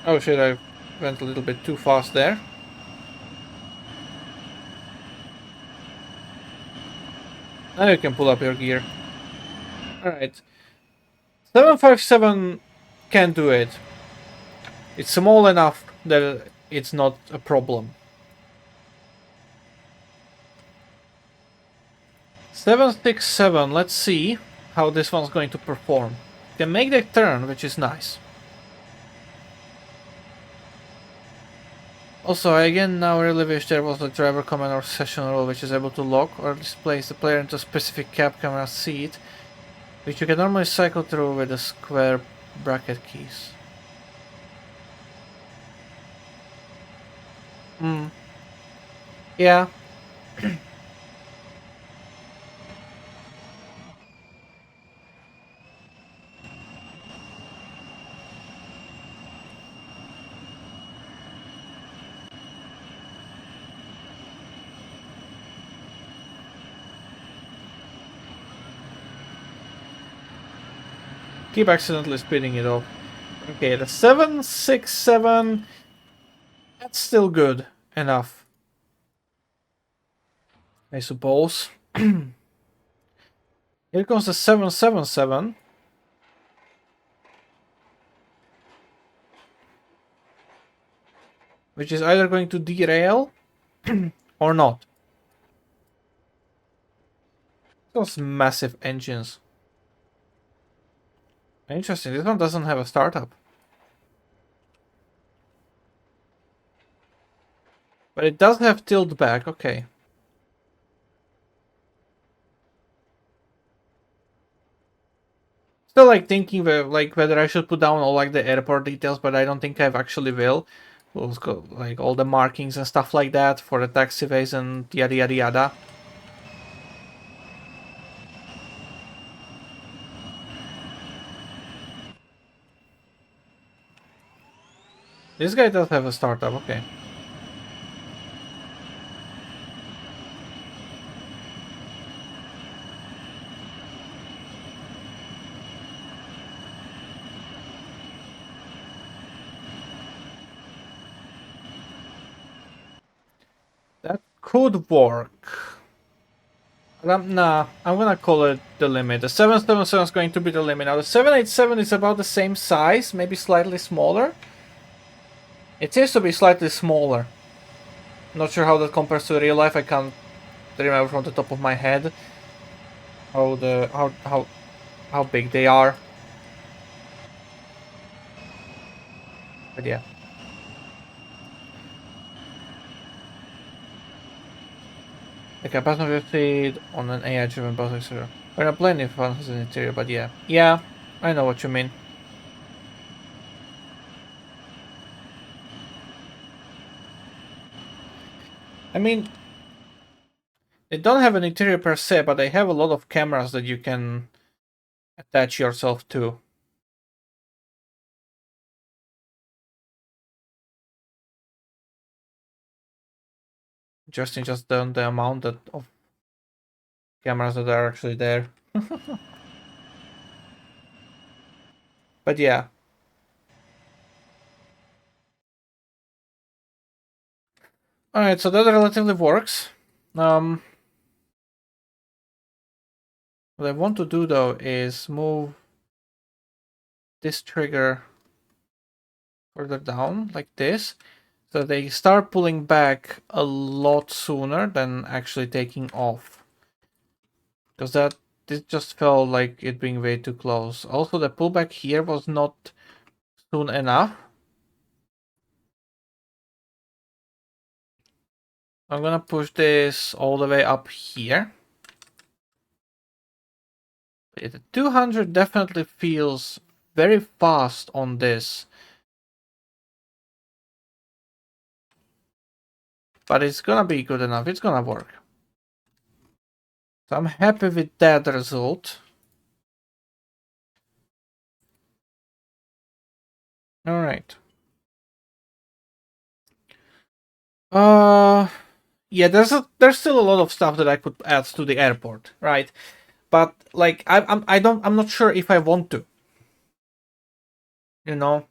Oh shit! I went a little bit too fast there. Now you can pull up your gear. Alright. 757 can do it. It's small enough that it's not a problem. 767, let's see how this one's going to perform. Can make the turn, which is nice. Also, I again now really wish there was a driver command or session rule which is able to lock or displace the player into a specific cab camera seat, which you can normally cycle through with the square bracket keys. Yeah. Keep accidentally speeding it up. Okay, the 767... That's still good enough, I suppose. Here comes the 777. Which is either going to derail or not. Those massive engines. Interesting, this one doesn't have a startup. But it does have tilt back, okay. Still like thinking whether I should put down all like the airport details, but I don't think I actually will. We'll go, like all the markings and stuff like that for the taxiways and yada yada yada. This guy does have a startup, okay. That could work. Nah, I'm gonna call it the limit. The 777 is going to be the limit. Now the 787 is about the same size, maybe slightly smaller. It seems to be slightly smaller. Not sure how that compares to real life. I can't remember from the top of my head how big they are. But yeah. The passenger seat on an AI-driven bus, etc. We're not plenty of fun as an interior, but yeah. Yeah, I know what you mean. I mean, they don't have an interior per se, but they have a lot of cameras that you can attach yourself to. Just the amount of cameras that are actually there. But yeah. Alright, so that relatively works. What I want to do though is move this trigger further down like this, so they start pulling back a lot sooner than actually taking off. Because this just felt like it being way too close. Also, the pullback here was not soon enough. I'm gonna push this all the way up here. The 200 definitely feels very fast on this. But it's gonna be good enough. It's gonna work. So I'm happy with that result. Alright. Yeah, there's still a lot of stuff that I could add to the airport, right? But like I'm not sure if I want to. You know?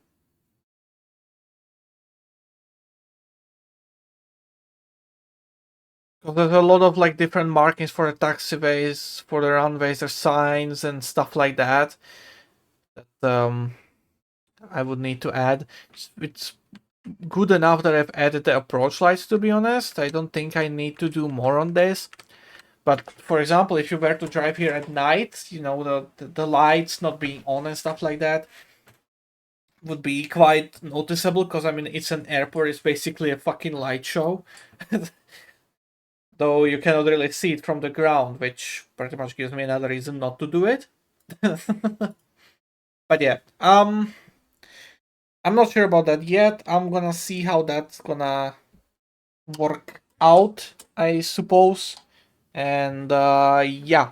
Because there's a lot of like different markings for the taxiways, for the runways, there's signs and stuff like that. That I would need to add. It's good enough that I've added the approach lights, to be honest. I don't think I need to do more on this. But for example, if you were to drive here at night, you know, the lights not being on and stuff like that would be quite noticeable, because I mean, it's an airport, it's basically a fucking light show. Though you cannot really see it from the ground, which pretty much gives me another reason not to do it. But yeah, I'm not sure about that yet. I'm gonna see how that's gonna work out, I suppose. And yeah.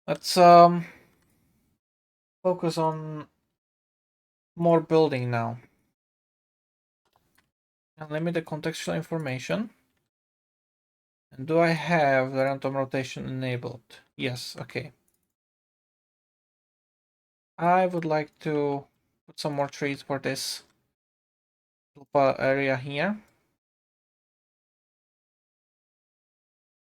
Let's focus on more building now. And limit the contextual information. And do I have the random rotation enabled? Yes, okay. I would like to put some more trees for this area here.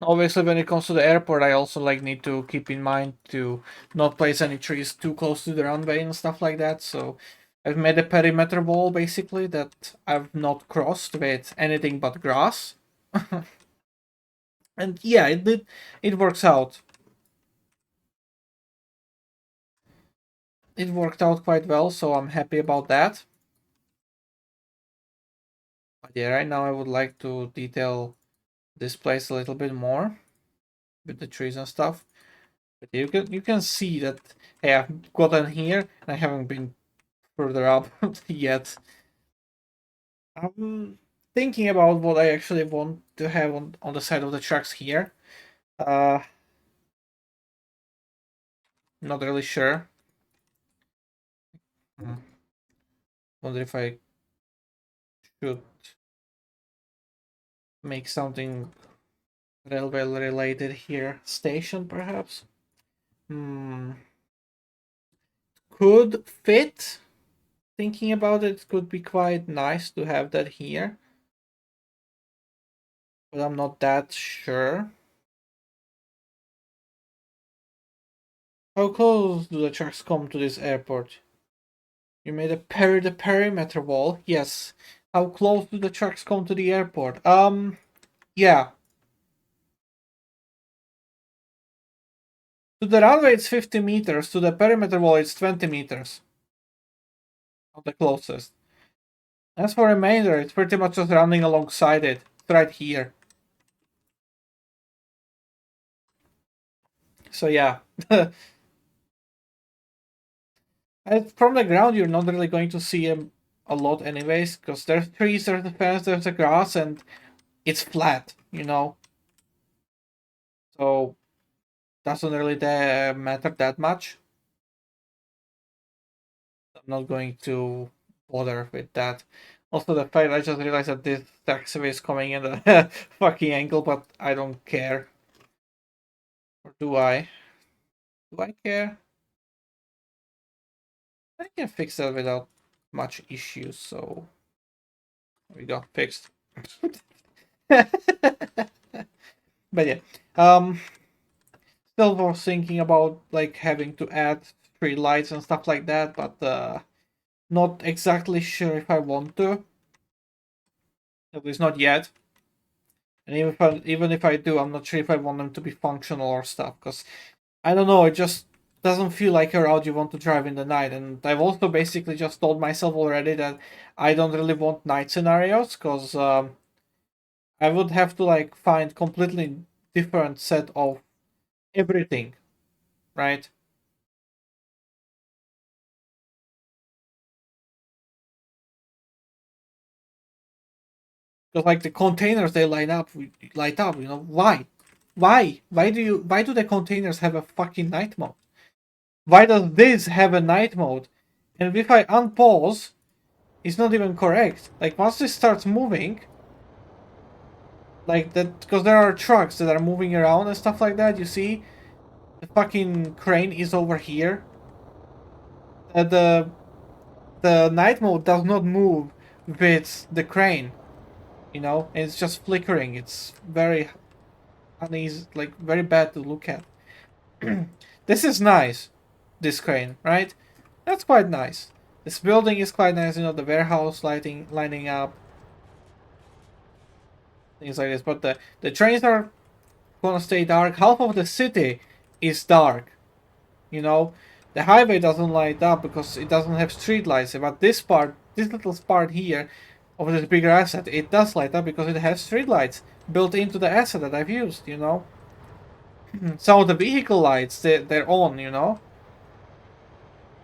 Obviously, when it comes to the airport, I also like need to keep in mind to not place any trees too close to the runway and stuff like that. So I've made a perimeter wall basically that I've not crossed with anything but grass. And yeah, it works out. It worked out quite well, so I'm happy about that. But yeah, right now I would like to detail this place a little bit more with the trees and stuff. But you can see that, hey, I've gotten here and I haven't been further up yet. I'm thinking about what I actually want to have on the side of the tracks here. Uh, Not really sure. Wonder if I should make something railway related here. Station, perhaps? Could fit. Thinking about it, it could be quite nice to have that here. But I'm not that sure. How close do the trucks come to this airport? You made the perimeter wall. Yes. How close do the trucks come to the airport? Yeah. To the runway it's 50 meters. To the perimeter wall it's 20 meters. Not the closest. As for remainder, it's pretty much just running alongside it. It's right here. So yeah. From the ground, you're not really going to see them a lot anyways, because there's trees, there's the fence, there's the grass, and it's flat, you know? So, doesn't really matter that much. I'm not going to bother with that. Also, the fact I just realized that this taxiway is coming in a fucking angle, but I don't care. Or do I? Do I care? I can fix that without much issues, so there we go, fixed. But yeah, um, still was thinking about like having to add street lights and stuff like that, but not exactly sure if I want to. At least not yet. And even if I do, I'm not sure if I want them to be functional or stuff. Because I don't know, it just doesn't feel like a route you want to drive in the night. And I've also basically just told myself already that I don't really want night scenarios because I would have to like find completely different set of everything, right? Because like the containers they light up, you know, why? Why do the containers have a fucking night mode? Why does this have a night mode? And if I unpause, it's not even correct. Like once this starts moving, like that, because there are trucks that are moving around and stuff like that. You see, the fucking crane is over here. The night mode does not move with the crane, you know, and it's just flickering. It's very uneasy, like very bad to look at. This is nice, this crane, right? That's quite nice. This building is quite nice, you know, the warehouse lining up, things like this. But the trains are gonna stay dark. Half of the city is dark, you know. The highway doesn't light up because it doesn't have street lights. But this part, this little part here of this bigger asset, it does light up because it has street lights built into the asset that I've used, you know. Some of the vehicle lights, they're on, you know.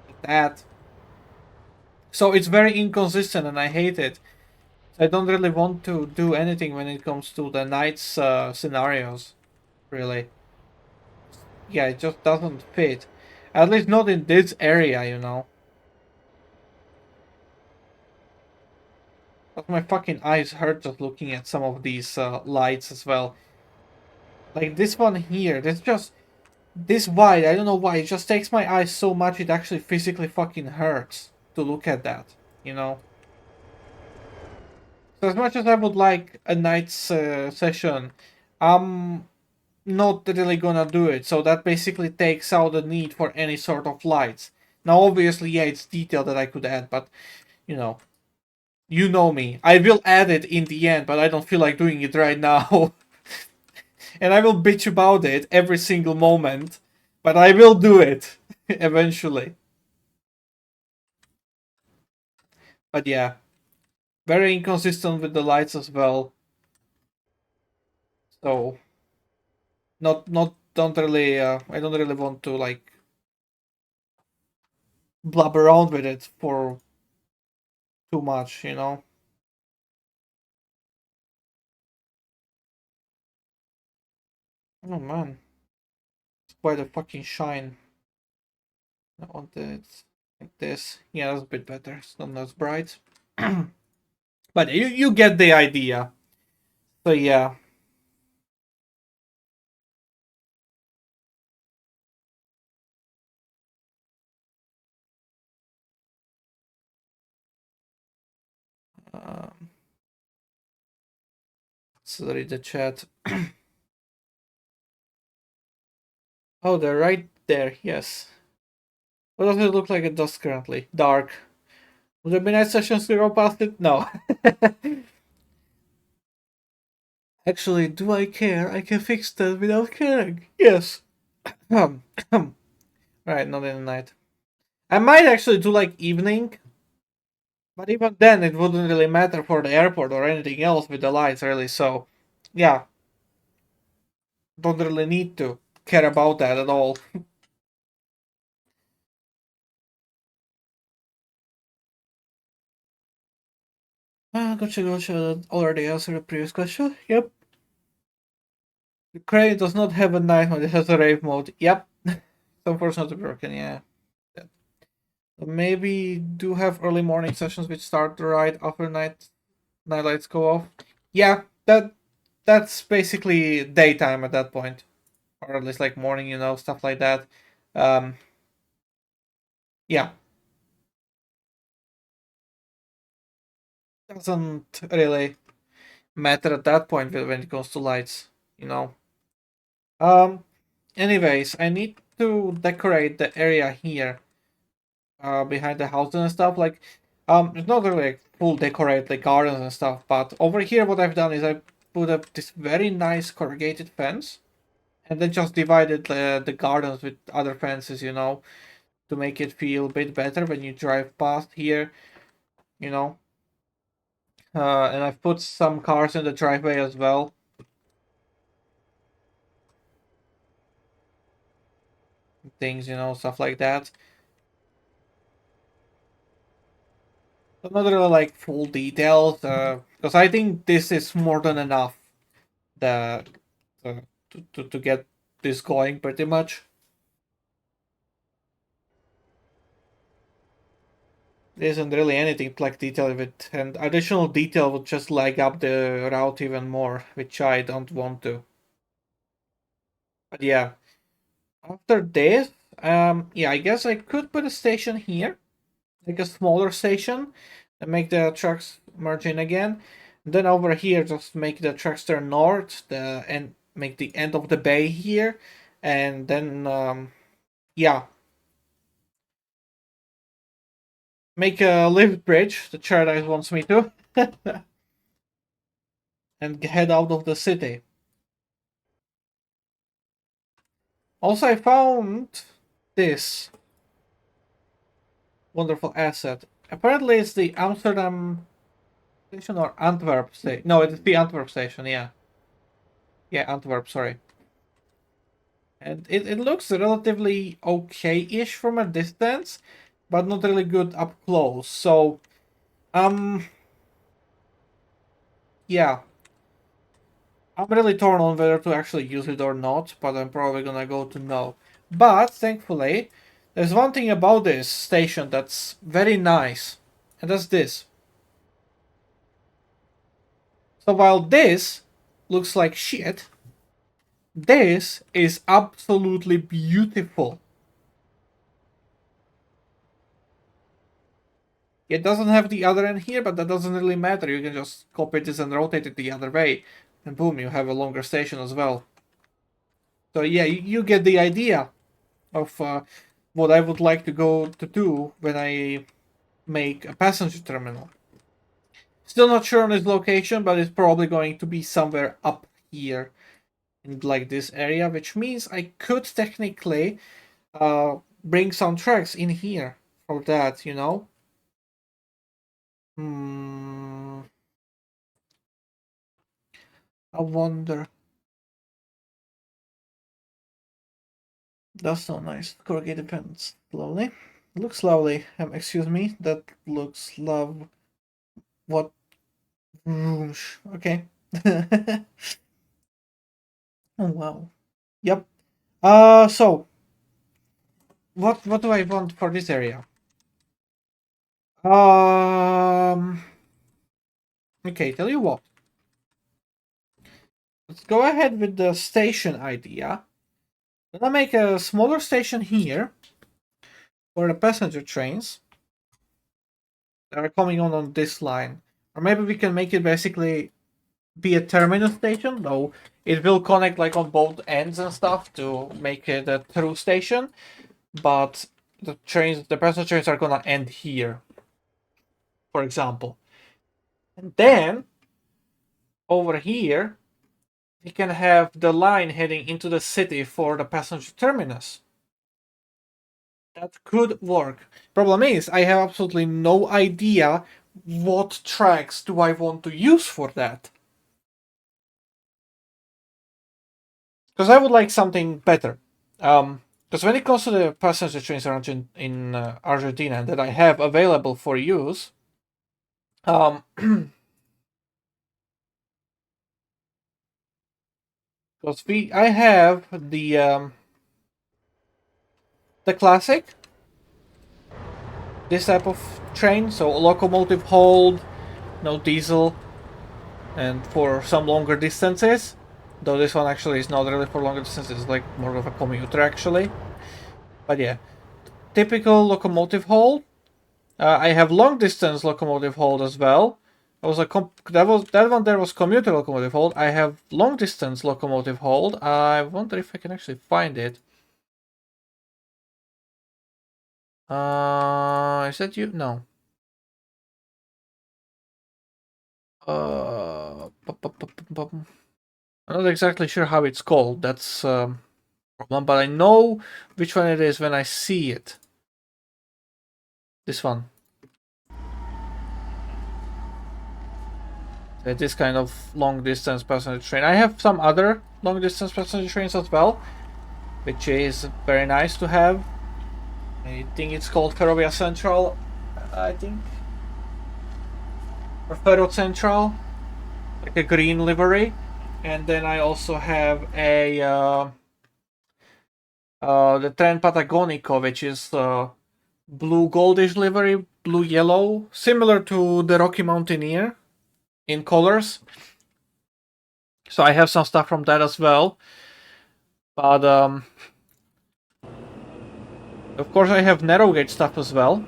Like that. So it's very inconsistent and I hate it. I don't really want to do anything when it comes to the night's scenarios, really. Yeah, it just doesn't fit. At least not in this area, you know. But my fucking eyes hurt just looking at some of these lights as well. Like this one here, this just this wide. I don't know why. It just takes my eyes so much. It actually physically fucking hurts to look at that. You know. So as much as I would like a night's session, I'm not really gonna do it. So that basically takes out the need for any sort of lights. Now, obviously, yeah, it's detail that I could add, but you know. You know me. I will add it in the end, but I don't feel like doing it right now. And I will bitch about it every single moment, but I will do it eventually. But yeah, very inconsistent with the lights as well. So not don't really I don't really want to like blab around with it for too much, you know. Oh man, it's quite a fucking shine. I want it like this. Yeah, that's a bit better. It's not as bright. But you get the idea. So yeah. Um, let's read the chat. Oh, they're right there. Yes. What does it look like it does currently? Dark. Will there be night sessions to go past it? No. Actually, do I care? I can fix that without caring. Yes. right, not in the night. I might actually do like evening, but even then it wouldn't really matter for the airport or anything else with the lights, really. So, yeah, don't really need to care about that at all. Gotcha. Already answered the previous question. Yep. The crane does not have a night mode, it has a rave mode. Yep. It's unfortunately broken, yeah. Maybe do have early morning sessions which start right after night lights go off. Yeah, that's basically daytime at that point. Or at least like morning, you know, stuff like that. Um yeah. Doesn't really matter at that point when it comes to lights, you know. Anyways, I need to decorate the area here, behind the house and stuff. Like, it's not really like full decorate like gardens and stuff, but over here what I've done is I put up this very nice corrugated fence, and then just divided the gardens with other fences, you know, to make it feel a bit better when you drive past here, you know. And I've put some cars in the driveway as well. Things, you know, stuff like that. But not really like full details, because I think this is more than enough the, to get this going pretty much. There isn't really anything like detail with it, and additional detail would just lag up the route even more, which I don't want to. But yeah, after this, yeah, I guess I could put a station here, like a smaller station, and make the trucks merge in again. And then over here, just make the trucks turn north, and make the end of the bay here, and then yeah, make a lift bridge. The Paradise wants me to, and head out of the city. Also, I found this wonderful asset. Apparently, it's the Amsterdam station or Antwerp station. No, it's the Antwerp station. Yeah, yeah, Antwerp. Sorry. And it looks relatively okay-ish from a distance, but not really good up close. So, yeah, I'm really torn on whether to actually use it or not, but I'm probably gonna go to no. But thankfully, there's one thing about this station that's very nice, and that's this. So while this looks like shit, this is absolutely beautiful. It doesn't have the other end here, but that doesn't really matter. You can just copy this and rotate it the other way, and boom, you have a longer station as well. So yeah, you get the idea of what I would like to go to do when I make a passenger terminal. Still not sure on its location, but it's probably going to be somewhere up here in like this area, which means I could technically bring some tracks in here for that, you know. I wonder. That's so nice. Corrugated pens. Lovely. Looks lovely. Excuse me. That looks love. What? Rouge. Okay. Oh wow. Yep. So what do I want for this area? Okay, tell you what. Let's go ahead with the station idea. Gonna make a smaller station here for the passenger trains that are coming on this line. Or maybe we can make it basically be a terminus station, though it will connect like on both ends and stuff to make it a through station. But the passenger trains are gonna end here, for example. And then over here, we can have the line heading into the city for the passenger terminus. That could work. Problem is, I have absolutely no idea what tracks do I want to use for that. Because I would like something better. Because when it comes to the passenger trains in Argentina that I have available for use, because I have the classic, this type of train, so locomotive hold, no diesel, and for some longer distances. Though this one actually is not really for longer distances, it's like more of a commuter actually. But yeah, typical locomotive hold. I have long distance locomotive hold as well, that one there was commuter locomotive hold. I have long distance locomotive hold. I wonder if I can actually find it. Is that you? No. I'm not exactly sure how it's called. That's problem, but I know which one it is when I see it. This one. This kind of long distance passenger train. I have some other long distance passenger trains as well, which is very nice to have. I think it's called Ferrovia Central, I think. Or Ferro Central, like a green livery. And then I also have a the Tren Patagonico, which is blue goldish livery, blue yellow, similar to the Rocky Mountaineer in colors. So I have some stuff from that as well. But of course I have narrow gauge stuff as well.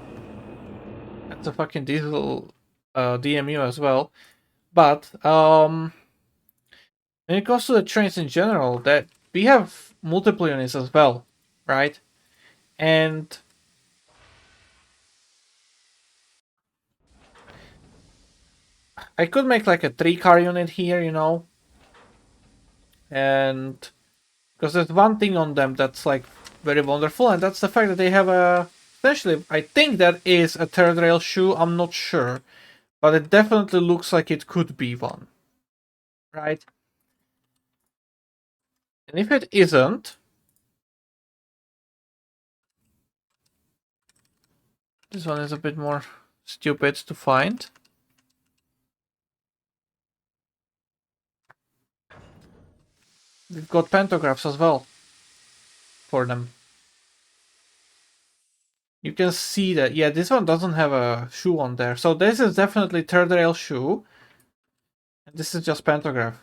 That's a fucking diesel DMU as well. But when it comes to the trains in general, that we have multiple units as well, right? And I could make like a 3-car unit here, you know, and because there's one thing on them that's like very wonderful, and that's the fact that they have a essentially, I think that is a third rail shoe. I'm not sure, but it definitely looks like it could be one, right? And if it isn't, this one is a bit more stupid to find. We've got pantographs as well for them. You can see that, yeah, this one doesn't have a shoe on there. So this is definitely third rail shoe. And this is just pantograph.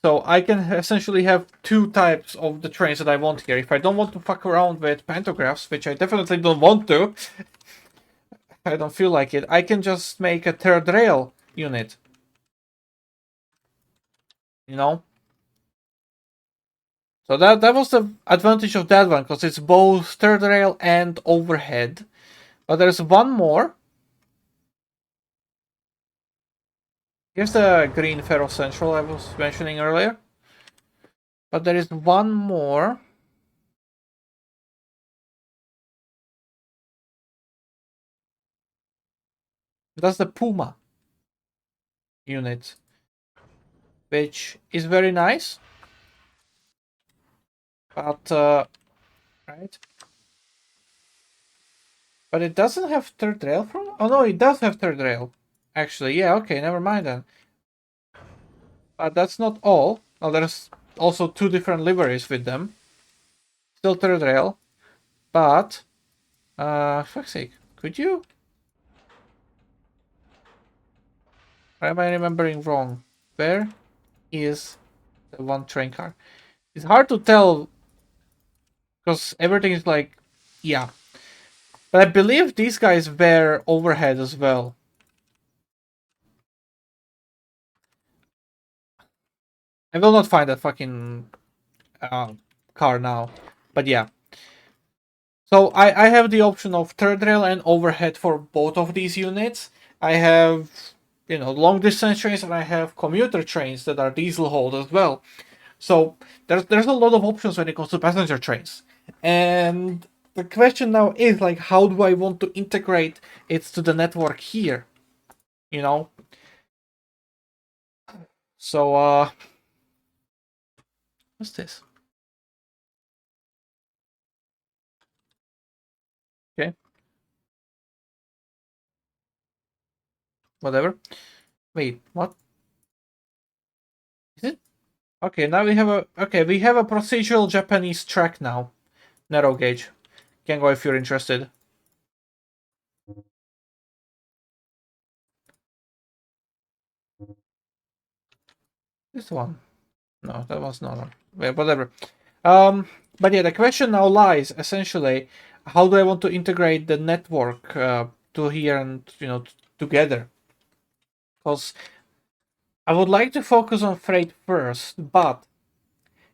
So I can essentially have 2 types of the trains that I want here. If I don't want to fuck around with pantographs, which I definitely don't want to, I don't feel like it, I can just make a third rail unit. You know? So that was the advantage of that one, because it's both third rail and overhead. But there's one more. Here's the green Ferro Central I was mentioning earlier. But there is one more. That's the Puma unit, which is very nice. But, right? But it doesn't have third rail from... Oh no, it does have third rail. Actually, yeah, okay, never mind then. But that's not all. Now there's also 2 different liveries with them. Still third rail. But, fuck's sake, could you? Or am I remembering wrong? Where is the one train car? It's hard to tell because everything is like, yeah. But I believe these guys were overhead as well. I will not find that fucking car now. But yeah. So I have the option of third rail and overhead for both of these units. I have, you know, long distance trains and I have commuter trains that are diesel hauled as well. So there's a lot of options when it comes to passenger trains. And the question now is like, how do I want to integrate it to the network here? You know? So what's this? Okay. Whatever. Wait, what? Is it? Okay, now we have a procedural Japanese track now. Narrow gauge. Can go if you're interested. This one. No, that was not one. Wait, whatever. But yeah, the question now lies essentially, how do I want to integrate the network to here and, you know, together? because I would like to focus on freight first, but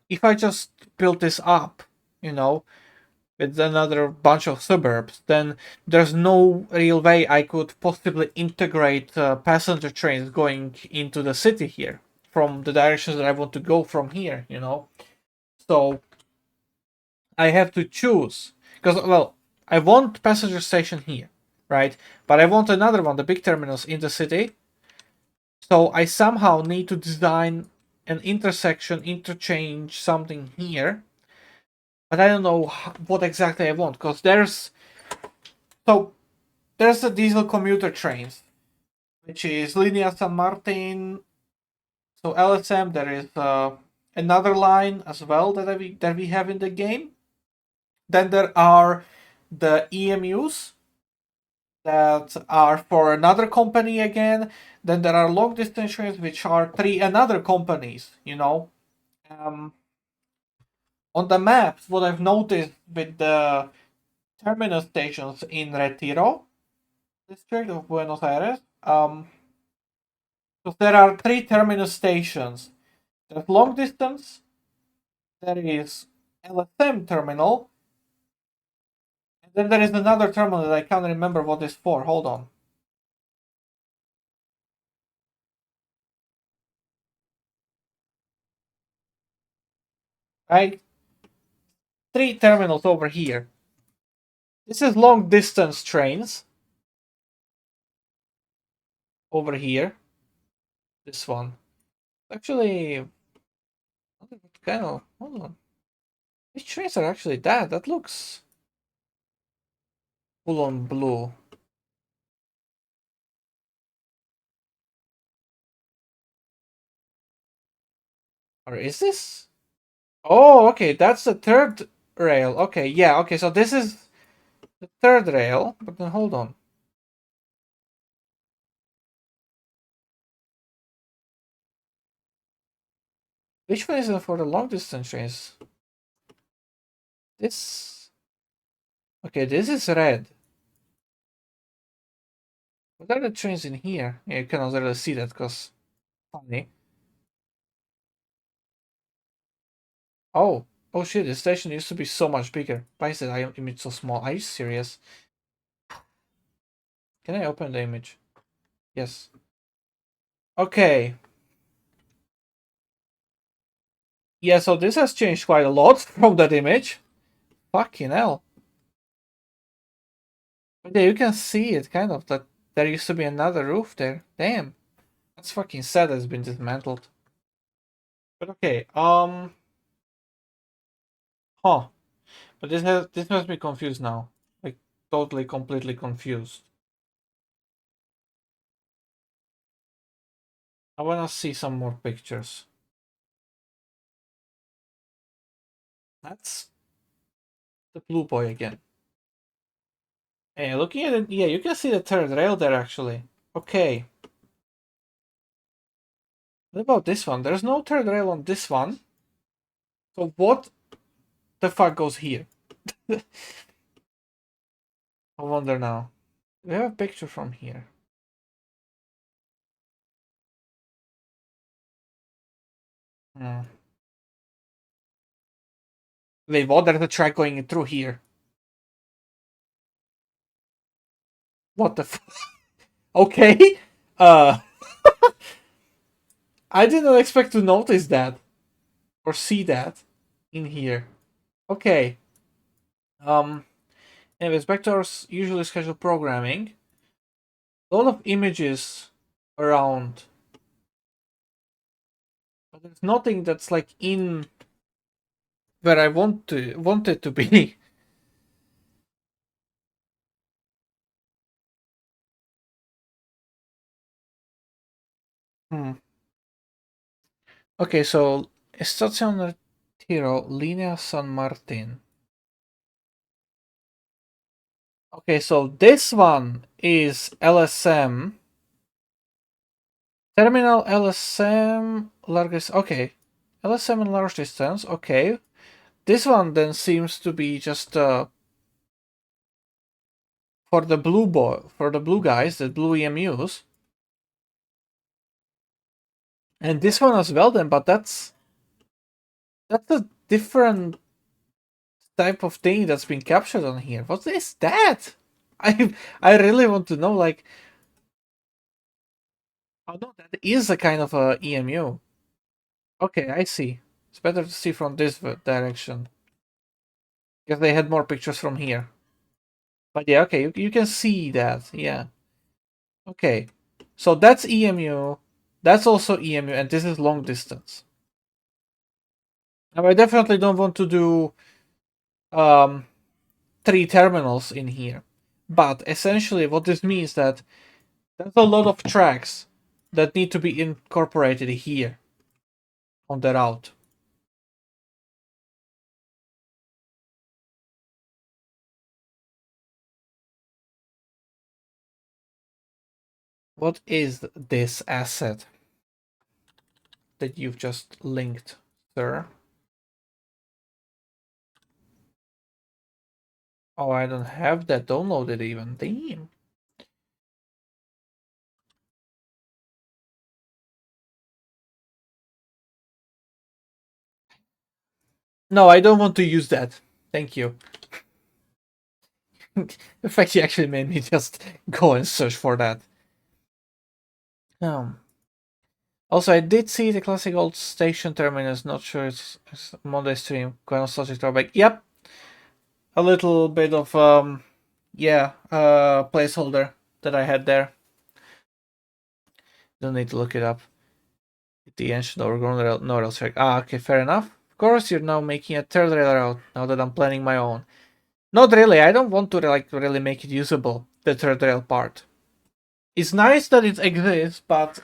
if I just build this up, with another bunch of suburbs, then there's no real way I could possibly integrate passenger trains going into the city here from the directions that I want to go from here, So I have to choose because, well, I want passenger station here, right? But I want another one, the big terminals in the city. So I somehow need to design an intersection, interchange, something here. But I don't know what exactly I want because there's the diesel commuter trains, which is Linea San Martin. So LSM, there is another line as well that we have in the game. Then there are the EMUs that are for another company again. Then there are long distance trains which are three another companies. On the maps, what I've noticed with the terminal stations in Retiro district of Buenos Aires, so there are three terminal stations. There's long distance, there is LSM terminal, and then there is another terminal that I can't remember what it's for. Hold on. Right? Three terminals over here. This is long distance trains. Over here. This one. Actually, kind of. Hold on. Which trains are actually that? That looks full on blue. Or is this? Oh, okay. That's the third rail. Okay, yeah. Okay, so this is the third rail. But then hold on. Which one is for the long distance trains? This. Okay, this is red. What are the trains in here? Yeah, you cannot really see that because funny. Oh, oh shit! The station used to be so much bigger. Why is the image so small? Are you serious? Can I open the image? Yes. Okay. Yeah, so this has changed quite a lot from that image. Fucking hell. But yeah, you can see it kind of that there used to be another roof there. Damn. That's fucking sad it's been dismantled. But okay, huh. But this must be confused now. Like totally completely confused. I wanna see some more pictures. That's the blue boy again. Hey, looking at it, yeah, you can see the third rail there actually. Okay. What about this one? There's no third rail on this one. So what the fuck goes here? I wonder now. We have a picture from here. Hmm. Wait, what? There's a track going through here. What the fuck? Okay. Uh, I didn't expect to notice that or see that in here. Okay. Um. Anyways, back to our usually scheduled programming. A lot of images around, but there's nothing that's like in where I want it to be. Hmm. Okay, so Estación Retiro, Linea San Martin. Okay, so this one is LSM. Terminal LSM largest. Okay, LSM and large distance. Okay, this one then seems to be just for the blue guys, the blue EMUs. And this one as well then, but that's a different type of thing that's been captured on here. What is that? I really want to know, like... Oh no, that is a kind of a EMU. Okay, I see. It's better to see from this direction. Because they had more pictures from here. But yeah, okay, you can see that, yeah. Okay, so that's EMU, that's also EMU, and this is long distance. Now I definitely don't want to do 3 terminals in here. But essentially what this means that there's a lot of tracks that need to be incorporated here on the route. What is this asset that you've just linked, sir? Oh, I don't have that downloaded even. Damn. No, I don't want to use that. Thank you. In fact, you actually made me just go and search for that. Also, I did see the classic old station terminus. Not sure it's Monday stream. Quite nostalgic throwback. Yep. A little bit of placeholder that I had there. Don't need to look it up. The ancient overgrown no rail track. Ah, okay, fair enough. Of course, you're now making a third rail route now that I'm planning my own. Not really. I don't want to really make it usable. The third rail part. It's nice that it exists, but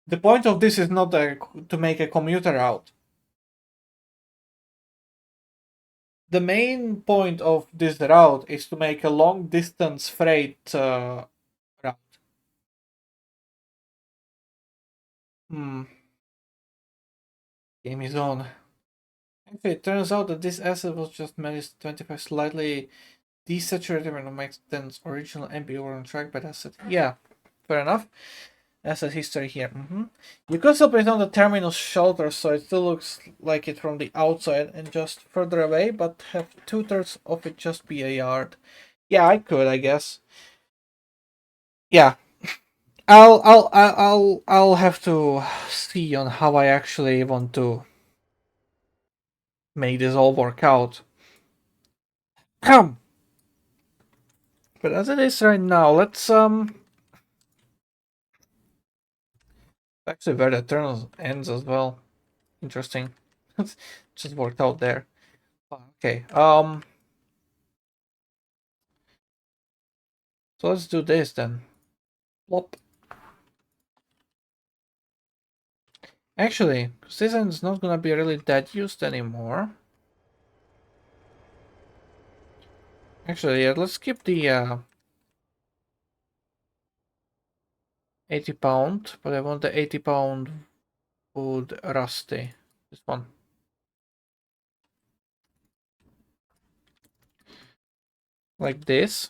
the point of this is not to make a commuter route. The main point of this route is to make a long distance freight route. Game is on. Okay, it turns out that this asset was just managed 25 slightly desaturated and makes than original MPO on track by asset. Yeah, fair enough. Asset history here. You could still put it on the terminal shelter so it still looks like it from the outside and just further away, but have 2/3 of it just be a yard. Yeah, I could, I guess. Yeah, I'll have to see on how I actually want to make this all work out. But as it is right now, let's actually where the turn ends as well. Interesting. Just worked out there. Okay. So let's do this then. Plop. Actually, this end's not gonna be really that used anymore. Actually, yeah, let's skip the 80 pound, but I want the 80 pound wood rusty. This one. Like this.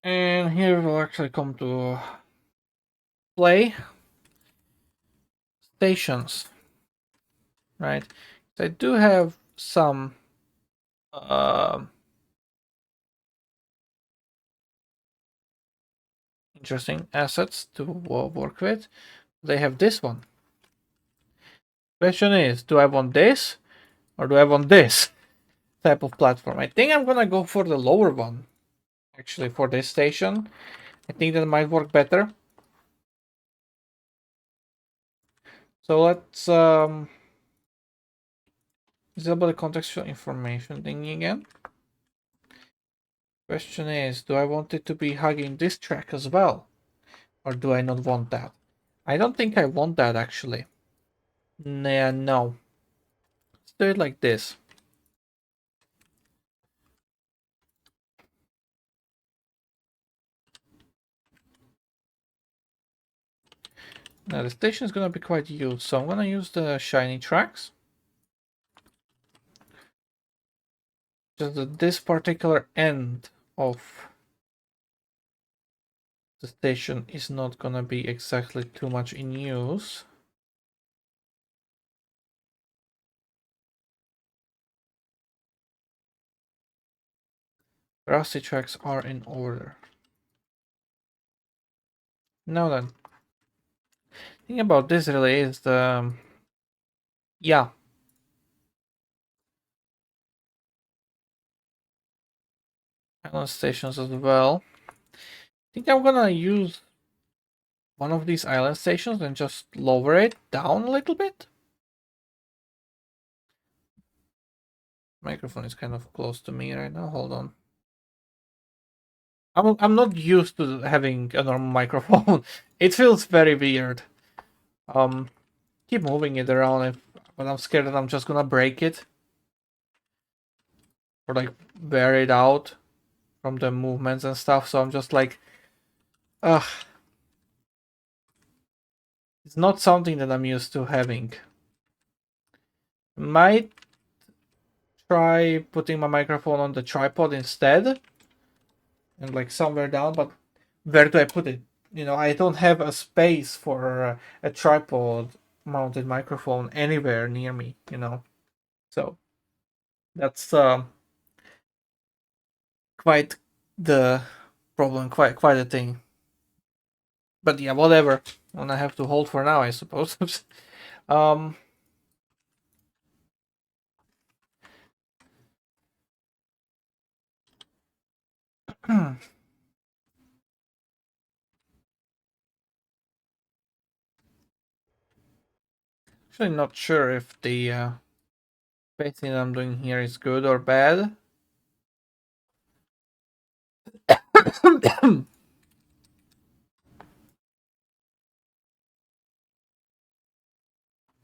And here we'll actually come to play stations. Right? So I do have some interesting assets to work with. They have this one. Question is, do I want this or do I want this type of platform? I think I'm gonna go for the lower one. Actually, for this station, I think that might work better. So let's disable the contextual information thing again. Question is, do I want it to be hugging this track as well? Or do I not want that? I don't think I want that actually. Nah, no. Let's do it like this. Now the station is gonna be quite huge, so I'm gonna use the shiny tracks. Just that this particular end of the station is not gonna be exactly too much in use. Rusty tracks are in order. Now then, thing about this really is the yeah. Island stations as well. I think I'm gonna use one of these island stations and just lower it down a little bit. Microphone is kind of close to me right now. Hold on. I'm not used to having a normal microphone. It feels very weird. Keep moving it around, but I'm scared that I'm just gonna break it or like wear it out from the movements and stuff. So I'm just like, ugh. It's not something that I'm used to having. Might try putting my microphone on the tripod instead and like somewhere down, but where do I put it? You know, I don't have a space for a tripod mounted microphone anywhere near me, you know. So that's quite the problem, quite a thing. But yeah, whatever. And I have to hold for now, I suppose. um Actually not sure if the spacing I'm doing here is good or bad. But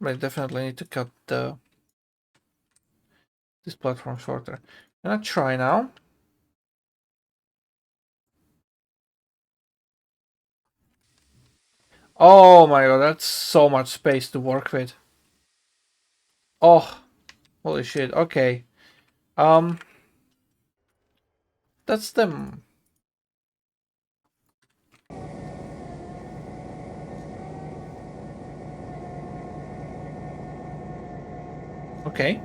I definitely need to cut this platform shorter. I'm gonna try now. Oh my god, that's so much space to work with. Oh, holy shit. Okay. Um, that's them. Okay.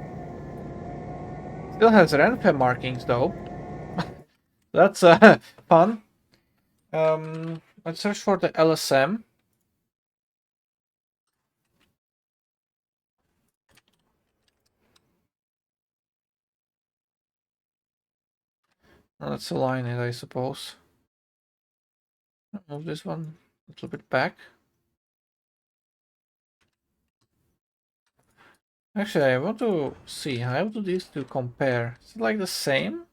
Still has Renfe markings though. That's fun. Let's search for the LSM. Let's align it, I suppose. Move this one a little bit back. Actually, I want to see how do these two compare. Is it like the same?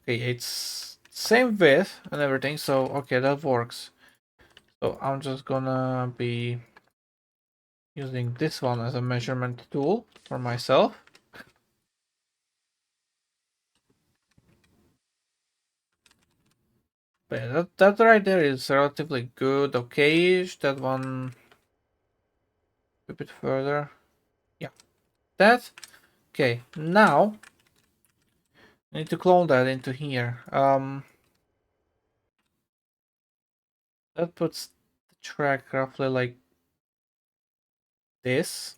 Okay, it's same width and everything, so okay, that works. So I'm just gonna be using this one as a measurement tool for myself. But yeah, that right there is relatively good, okay-ish. That one a bit further. Yeah, that. Okay, now I need to clone that into here. That puts the track roughly like this.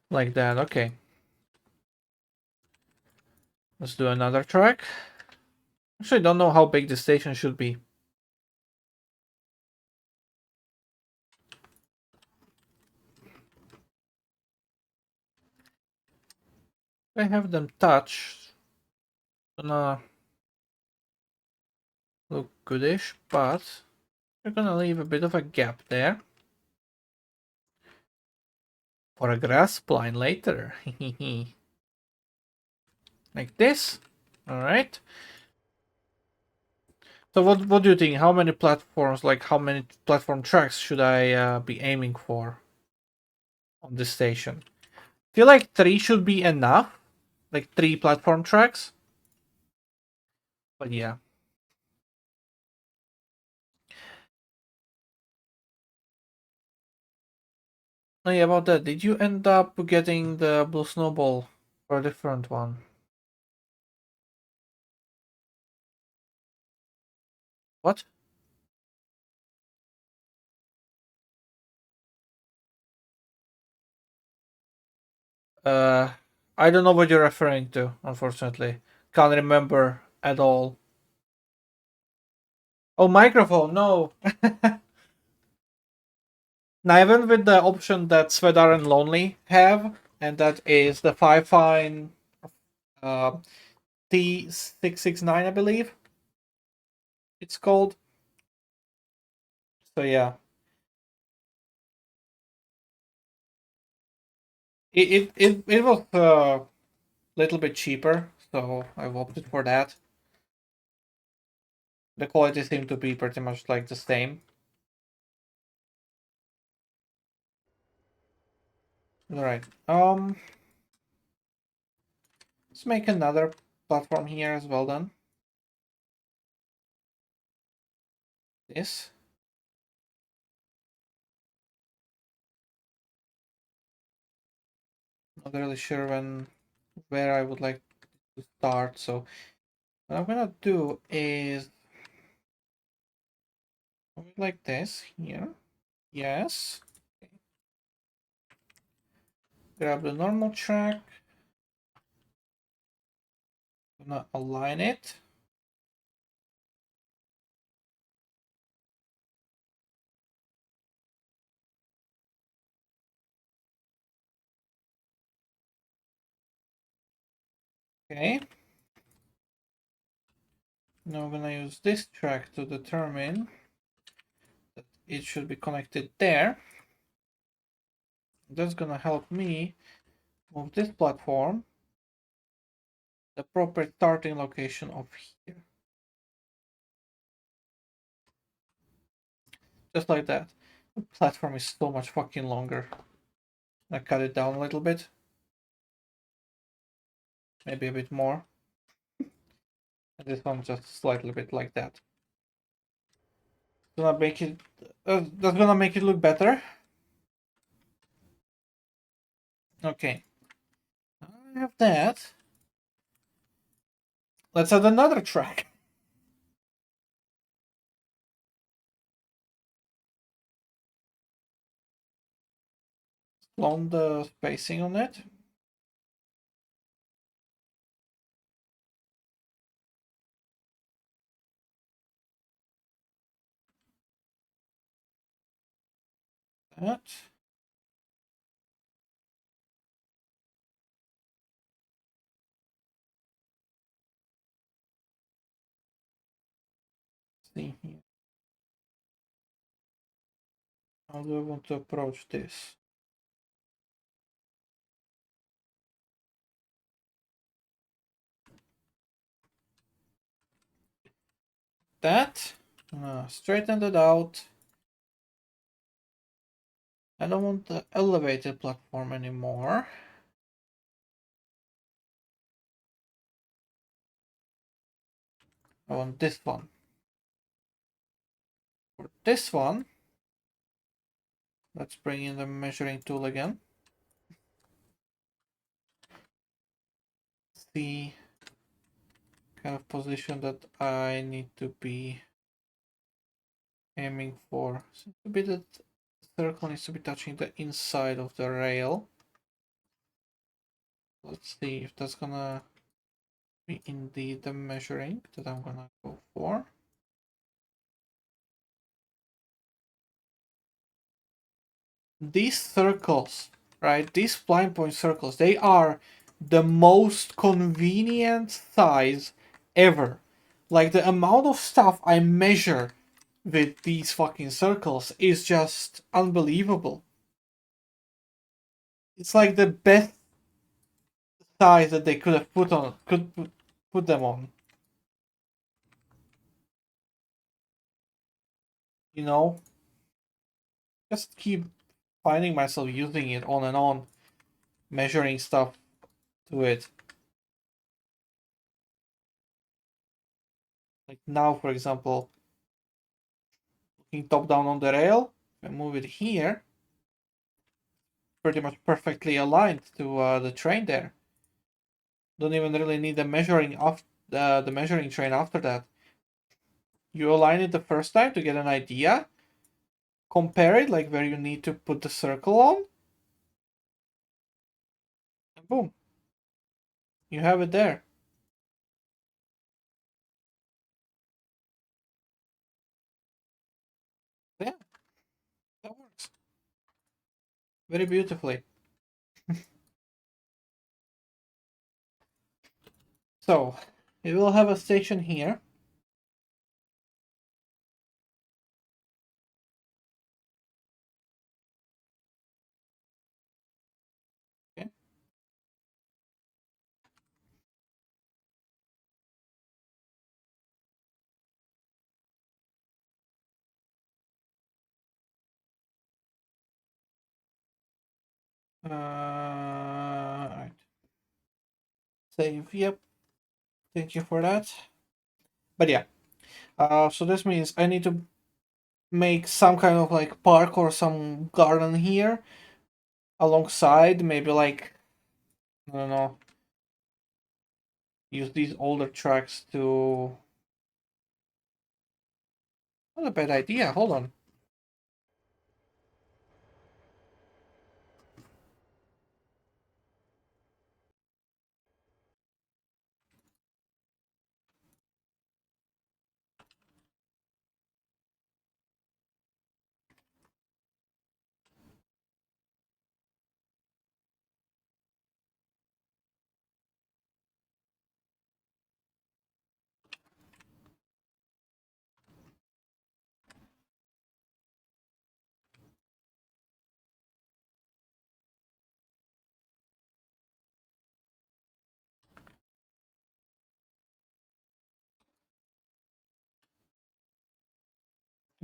Like that, okay. Let's do another track. Actually, don't know how big the station should be. I have them touch. Gonna look goodish, but we're gonna leave a bit of a gap there for a grass spline later. Like this. All right. So what do you think? How many platforms, like how many platform tracks should I be aiming for on this station? I feel like 3 should be enough. like 3 platform tracks. But yeah. Oh yeah, about that. Did you end up getting the blue snowball or a different one? What? Uh, I don't know what you're referring to, unfortunately. Can't remember at all. Oh, microphone, no. Now, even with the option that Svedar and Lonely have, and that is the Fifine uh, T669, I believe it's called. So yeah, it was a little bit cheaper, so I've opted for that. The quality seemed to be pretty much like the same. Alright, let's make another platform here as well then. This. Not really sure where I would like to start, so what I'm gonna do is like this here. Yes. Okay. Grab the normal track. Gonna align it. Okay. Now I'm gonna use this track to determine that it should be connected there. That's gonna help me move this platform the proper starting location of here. Just like that. The platform is so much fucking longer. I cut it down a little bit. Maybe a bit more. And this one just slightly bit like that. Gonna make it. That's gonna make it look better. Okay. I have that. Let's add another track. Clone the spacing on it. That. See here. How do I want to approach this? That. Straighten it out. I don't want the elevated platform anymore. I want this one. For this one, let's bring in the measuring tool again. The kind of position that I need to be aiming for. So a bit that the circle needs to be touching the inside of the rail. Let's see if that's gonna be indeed the measuring that I'm gonna go for. These circles, right? These blind point circles, they are the most convenient size ever. Like the amount of stuff I measure with these fucking circles is just unbelievable. It's like the best size that they could have put them on. You know, just keep finding myself using it on and on, measuring stuff to it. Like now, for example, looking top down on the rail, if I move it here, pretty much perfectly aligned to the train there. Don't even really need the measuring off the measuring train after that. You align it the first time to get an idea, compare it like where you need to put the circle on, and boom, you have it there. Yeah, that works very beautifully. So we will have a station here. Okay. Right. Save. Yep. Thank you for that. But yeah. So this means I need to make some kind of like park or some garden here alongside, maybe like, I don't know, use these older tracks to. Not a bad idea. Hold on.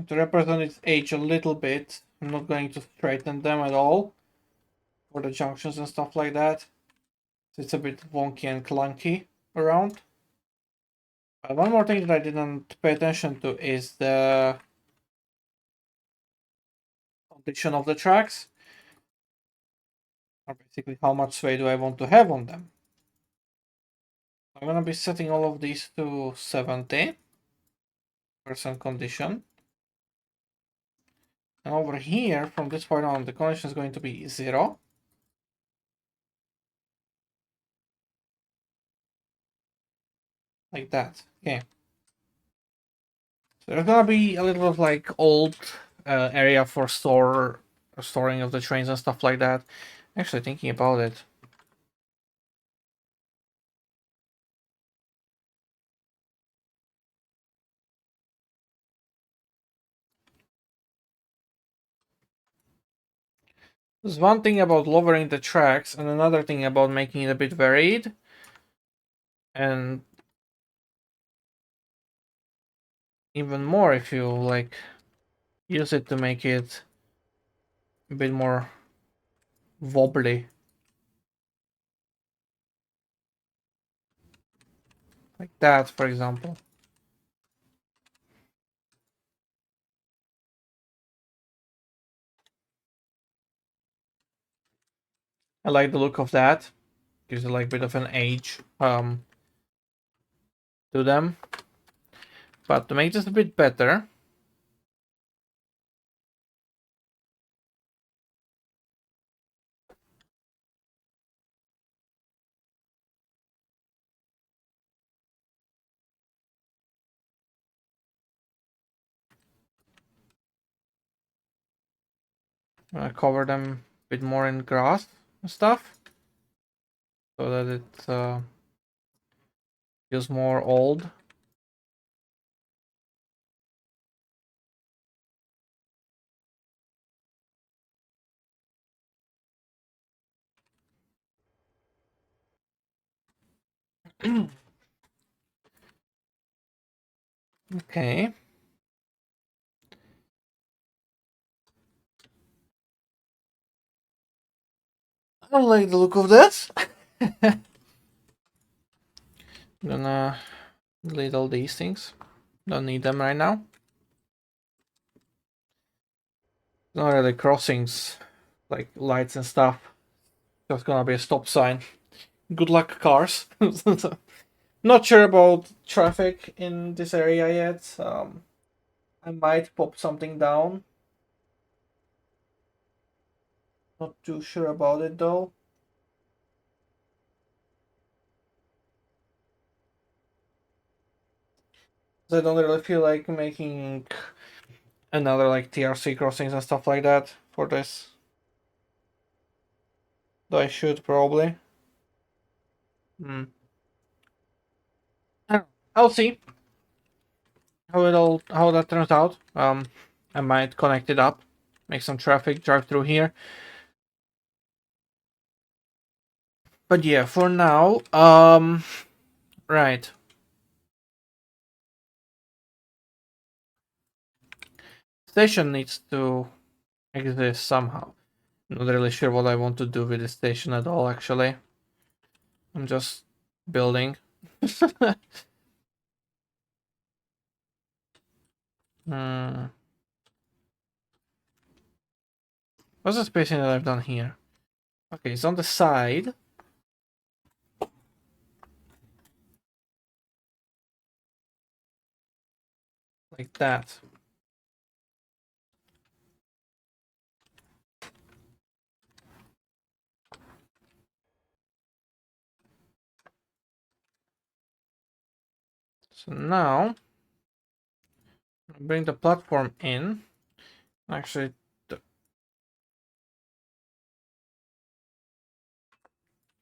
To represent its age a little bit, I'm not going to straighten them at all for the junctions and stuff like that. So it's a bit wonky and clunky around. One more thing that I didn't pay attention to is the condition of the tracks. Or basically, how much sway do I want to have on them? I'm gonna be setting all of these to 70% condition. And over here, from this point on, the condition is going to be 0. Like that. Okay. So there's gonna be a little of like old area for storing of the trains and stuff like that. Actually, thinking about it, there's one thing about lowering the tracks and another thing about making it a bit varied. And even more if you like use it to make it a bit more wobbly. Like that, for example. I like the look of that. Gives it like a bit of an age to them. But to make this a bit better, I'm gonna cover them a bit more in grass and stuff so that it feels more old. Okay. I don't like the look of this. I'm gonna delete all these things. Don't need them right now. Not really crossings, like lights and stuff. Just gonna be a stop sign. Good luck, cars. Not sure about traffic in this area yet. I might pop something down. Not too sure about it though. I don't really feel like making another like TRC crossings and stuff like that for this. Though I should probably. Hmm. I'll see how that turns out. I might connect it up, make some traffic, drive through here. But yeah, for now, right. Station needs to exist somehow. Not really sure what I want to do with the station at all, actually. I'm just building. Hmm. What's the spacing that I've done here? Okay, it's on the side. Like that. So now, bring the platform in. Actually,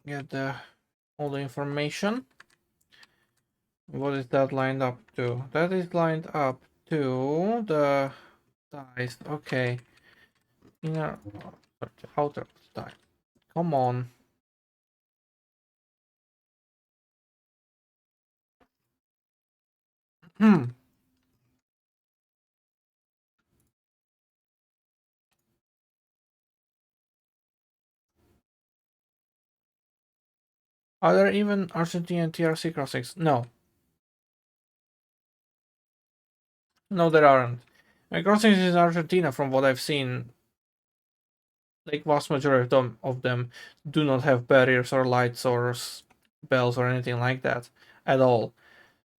get all the information. What is that lined up to? That is lined up to the dice. Okay. Inner, outer die. Come on. Hmm. Are there even Argentinian TRC crossings? No. No, there aren't. Crossings in Argentina, from what I've seen, like vast majority of them do not have barriers or lights or bells or anything like that at all.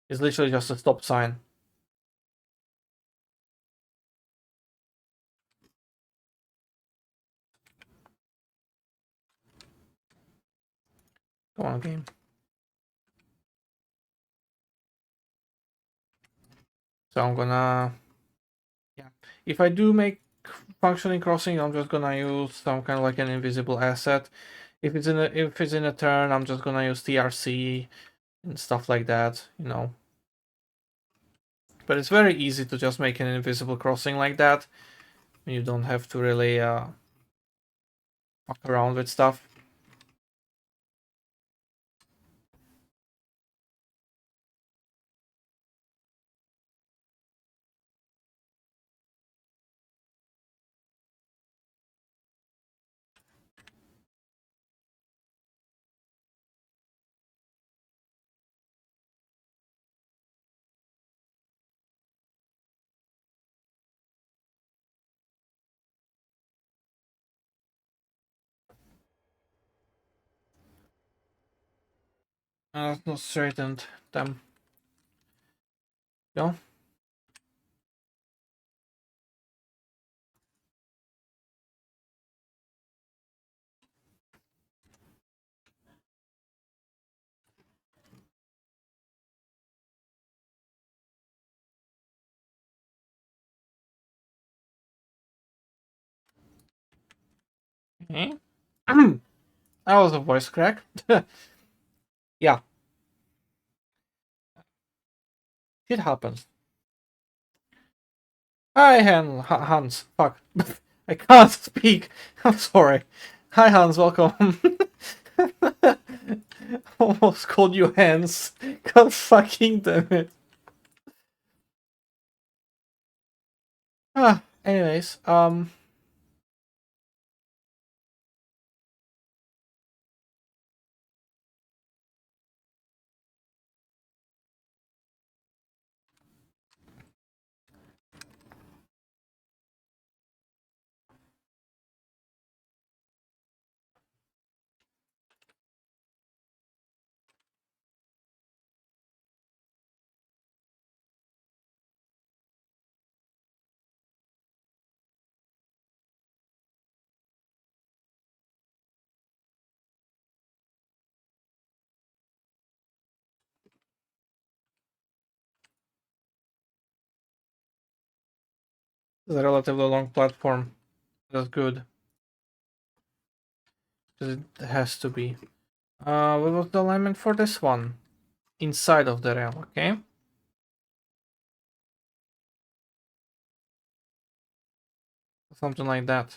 It's literally just a stop sign. Come on, game. So I'm gonna, yeah. If I do make functioning crossing, I'm just gonna use some kind of like an invisible asset. If it's in a turn, I'm just gonna use TRC and stuff like that, you know. But it's very easy to just make an invisible crossing like that. You don't have to really fuck around with stuff. Not straightened them. No. Okay. That was a voice crack. Yeah, it happens. Hi, Hans. Fuck. I can't speak. I'm sorry. Hi, Hans. Welcome. Almost called you Hans. God fucking damn it. Anyways, It's a relatively long platform. That's good. Because it has to be. What was the alignment for this one? Inside of the rail, okay? Something like that.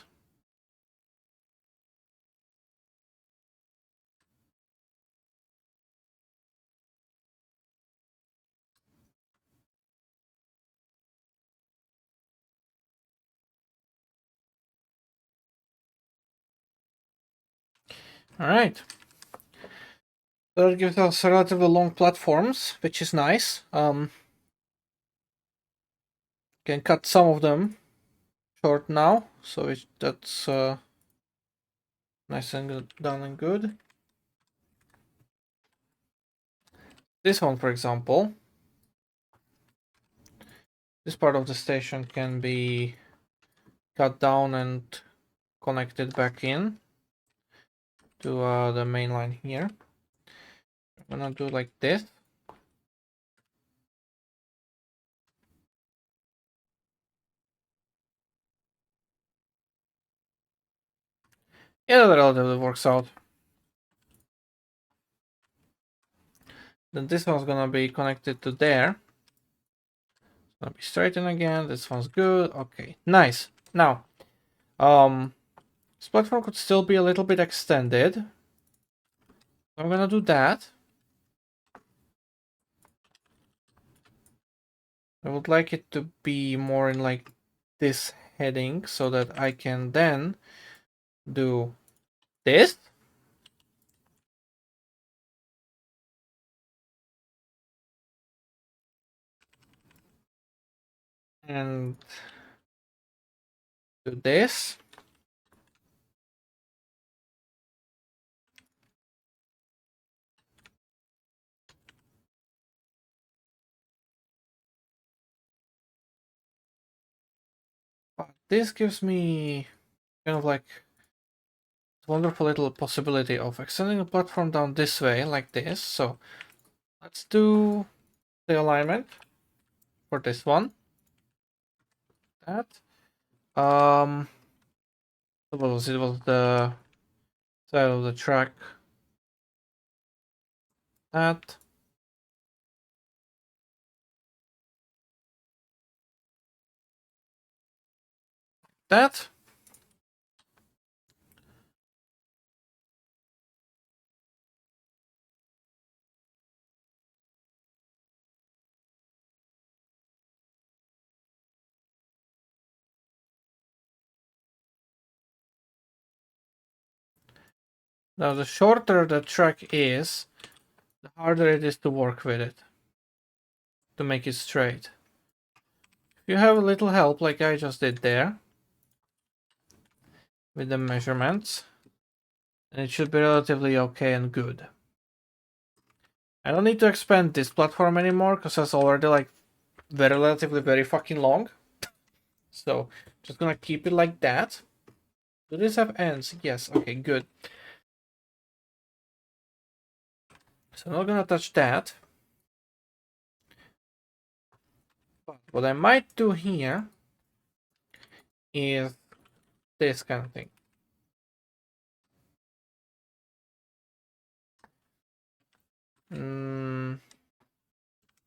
Alright. That gives us relatively long platforms, which is nice. Can cut some of them short now, so that's nice and good, done and good. This one, for example, this part of the station can be cut down and connected back in to the main line here. I'm gonna do like this. Yeah, that relatively works out. Then this one's gonna be connected to there. It's gonna be straightened again. This one's good. Okay, nice. Now, this platform could still be a little bit extended. I'm gonna do that. I would like it to be more in like this heading so that I can then do this. And do this. But this gives me kind of like wonderful little possibility of extending the platform down this way like this. So let's do the alignment for this one. That. What was it? Was the side of the track. That. That. Now the shorter the track is, the harder it is to work with it. To make it straight. If you have a little help like I just did there, with the measurements, and it should be relatively okay and good. I don't need to expand this platform anymore because it's already like relatively very fucking long. So just gonna keep it like that. Do this have ends? Yes, okay, good. So I'm not gonna touch that. But what I might do here is this kind of thing.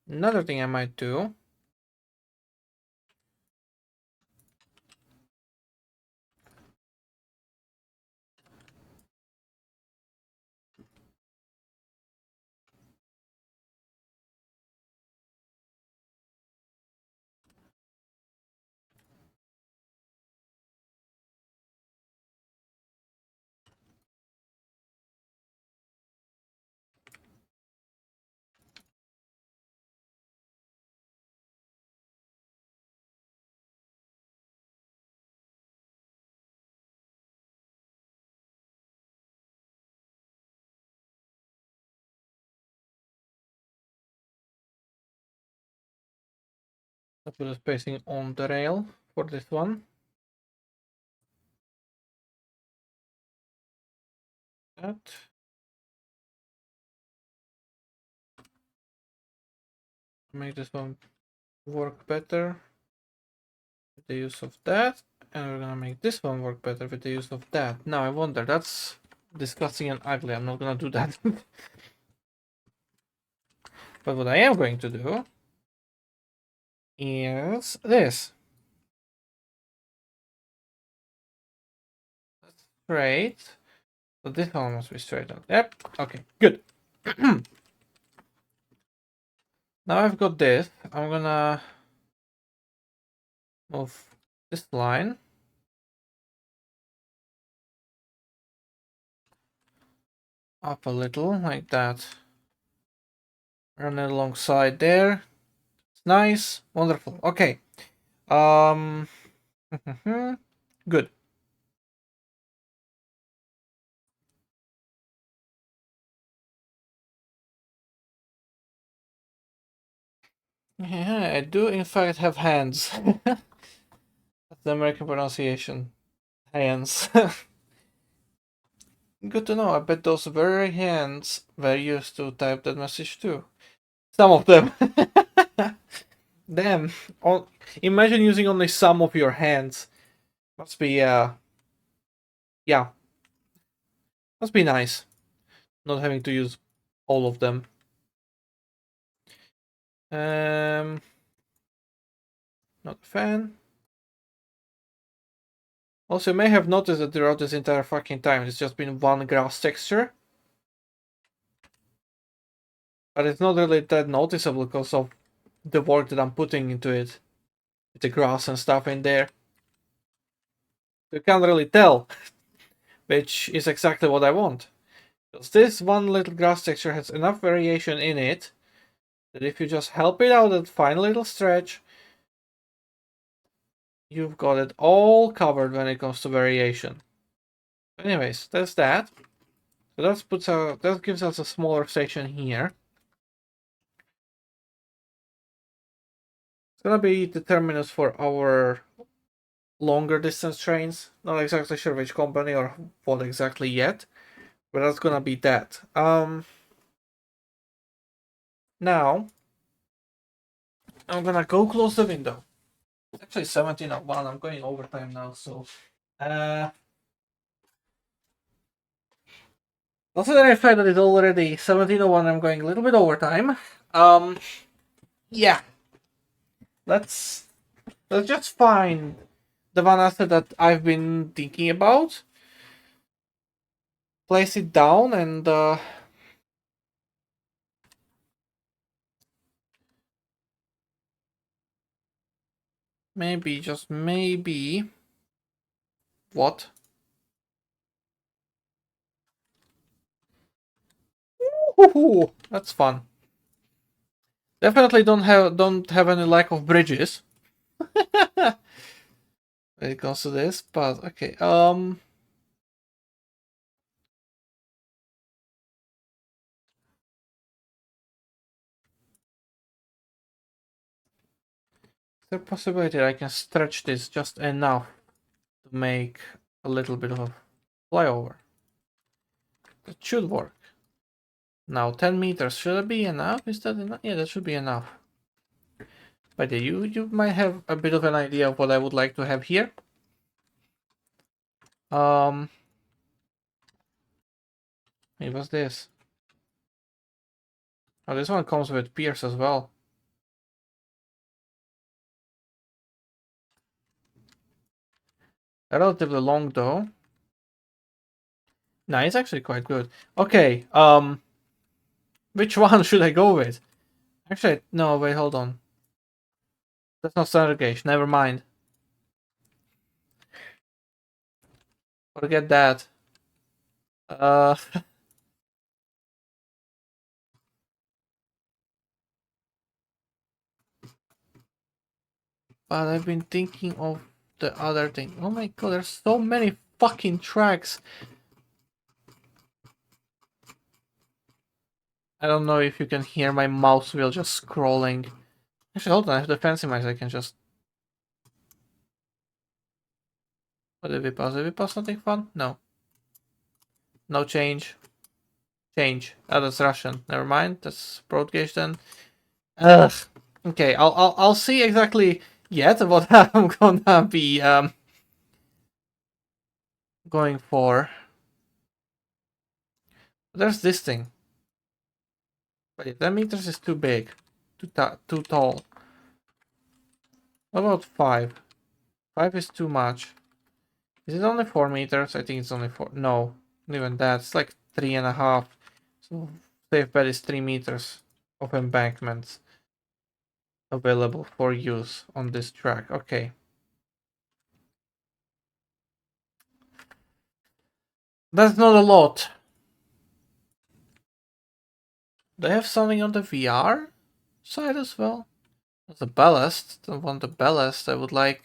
Another thing I might do to put the spacing on the rail for this one. That. Make this one work better. the use of that. And we're gonna make this one work better with the use of that. Now I wonder, that's disgusting and ugly. I'm not gonna do that. But what I am going to do is this. Straight. So this one must be straight on. Yep. Okay, good. Now I've got this. I'm gonna move this line. Up a little, like that. Run it alongside there. Nice. Wonderful. Okay. Good. Yeah, I do in fact have hands. That's the American pronunciation. Hands. Good to know. I bet those very hands were used to type that message too. Some of them. Damn. Imagine using only some of your hands. Must be, yeah. Must be nice. Not having to use all of them. Not a fan. Also, you may have noticed that throughout this entire fucking time, it's just been one grass texture. But it's not really that noticeable because of the work that I'm putting into it. With the grass and stuff in there. You can't really tell. Which is exactly what I want. Because this one little grass texture has enough variation in it that if you just help it out that fine little stretch, you've got it all covered when it comes to variation. Anyways, that's that. So that gives us a smaller section here. It's gonna be the terminus for our longer distance trains. Not exactly sure which company or what exactly yet, but that's gonna be that. Now I'm gonna go close the window. It's actually 17:01. I'm going overtime now, so considering the fact that it's already 17:01, I'm going a little bit overtime. Yeah. Let's just find the one asset that I've been thinking about. Place it down and maybe, just maybe. What? Woohoo! That's fun. Definitely don't have any lack of bridges. When it comes to this, but okay. Is there a possibility I can stretch this just enough to make a little bit of a flyover? That should work. Now 10 meters, should it be enough? Is that enough? Yeah, that should be enough. But yeah, you might have a bit of an idea of what I would like to have here. Hey, what's this? Oh, this one comes with piers as well. Relatively long though. Nah, it's actually quite good. Okay, which one should I go with? Actually, no, wait, hold on. That's not standard gauge, never mind. Forget that. But I've been thinking of the other thing. Oh my god, there's so many fucking tracks. I don't know if you can hear my mouse wheel just scrolling. Actually, hold on, I have the fancy mic, I can just... What did we pause? Did we pause something fun? No. No change. Change. Oh, that's Russian. Never mind. That's broad gauge then. Ugh. Okay, I'll see exactly yet what I'm gonna be going for. There's this thing. Wait, 10 meters is too big. Too tall. What about 5? 5 is too much. Is it only 4 meters? I think it's only 4. No, even that. It's like 3.5. So safe bet is 3 meters of embankments available for use on this track. Okay. That's not a lot. They have something on the VR side as well. The ballast. Don't want the ballast. I would like.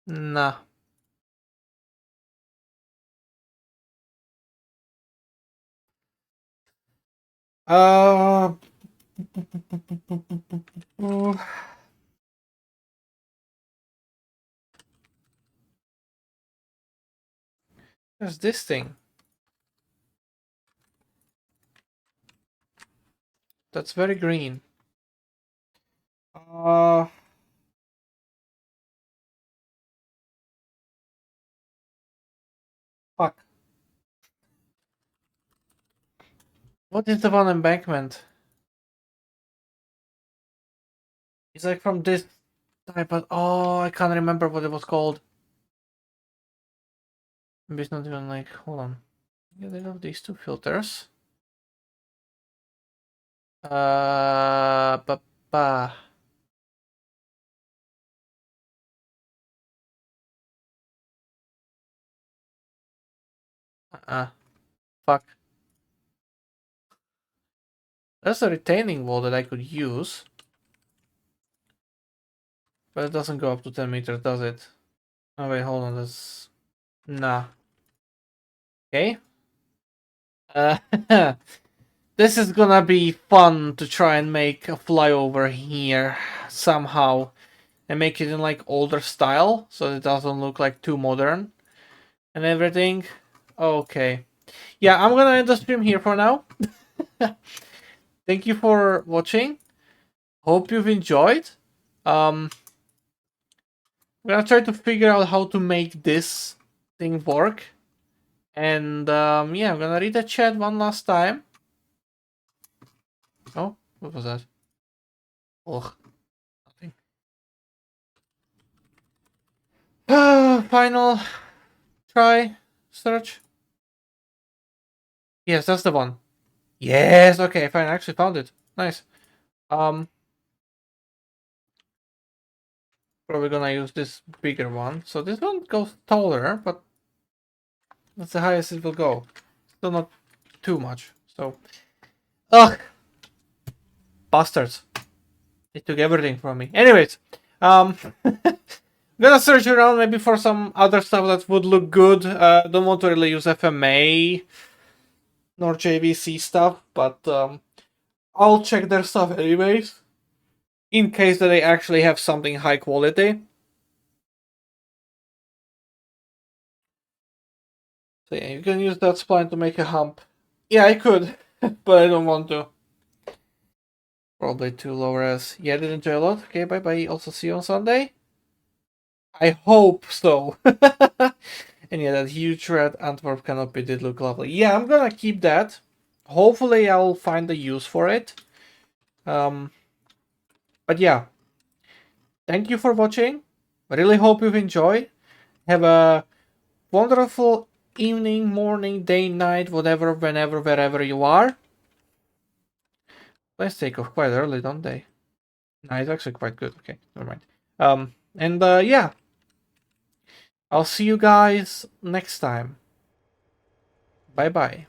Nah. Uh. There's this thing. That's very green. Fuck. What is the one embankment? It's like from this type of. Oh, I can't remember what it was called. Maybe it's not even like. Hold on. Get rid of these two filters. Ba ba. Fuck. There's a retaining wall that I could use. But it doesn't go up to 10 meters, does it? Oh wait, hold on, that's... Nah. Okay. This is gonna be fun to try and make a flyover here somehow. And make it in like older style, so it doesn't look like too modern. And everything. Okay. Yeah, I'm gonna end the stream here for now. Thank you for watching. Hope you've enjoyed. I'm gonna try to figure out how to make this thing work. And yeah, I'm gonna read the chat one last time. Oh, what was that? Ugh, nothing. Final try search. Yes, that's the one. Yes, okay, fine. I actually found it. Nice. Probably gonna use this bigger one. So this one goes taller, but that's the highest it will go. Still not too much. So, ugh, bastards! They took everything from me. Anyways, gonna search around maybe for some other stuff that would look good. Don't want to really use FMA nor JVC stuff, but I'll check their stuff anyways, in case that they actually have something high quality. So yeah, you can use that spline to make a hump. Yeah, I could, but I don't want to. Probably too low res. Yeah, did enjoy a lot. Okay, bye bye. Also see you on Sunday. I hope so. And yeah, that huge red Antwerp canopy did look lovely. Yeah, I'm gonna keep that. Hopefully I'll find a use for it. But yeah. Thank you for watching. I really hope you've enjoyed. Have a wonderful evening, morning, day, night, whatever, whenever, wherever you are. Let's take off quite early, don't they? No, it's actually quite good. Okay, never mind. And yeah. I'll see you guys next time. Bye bye.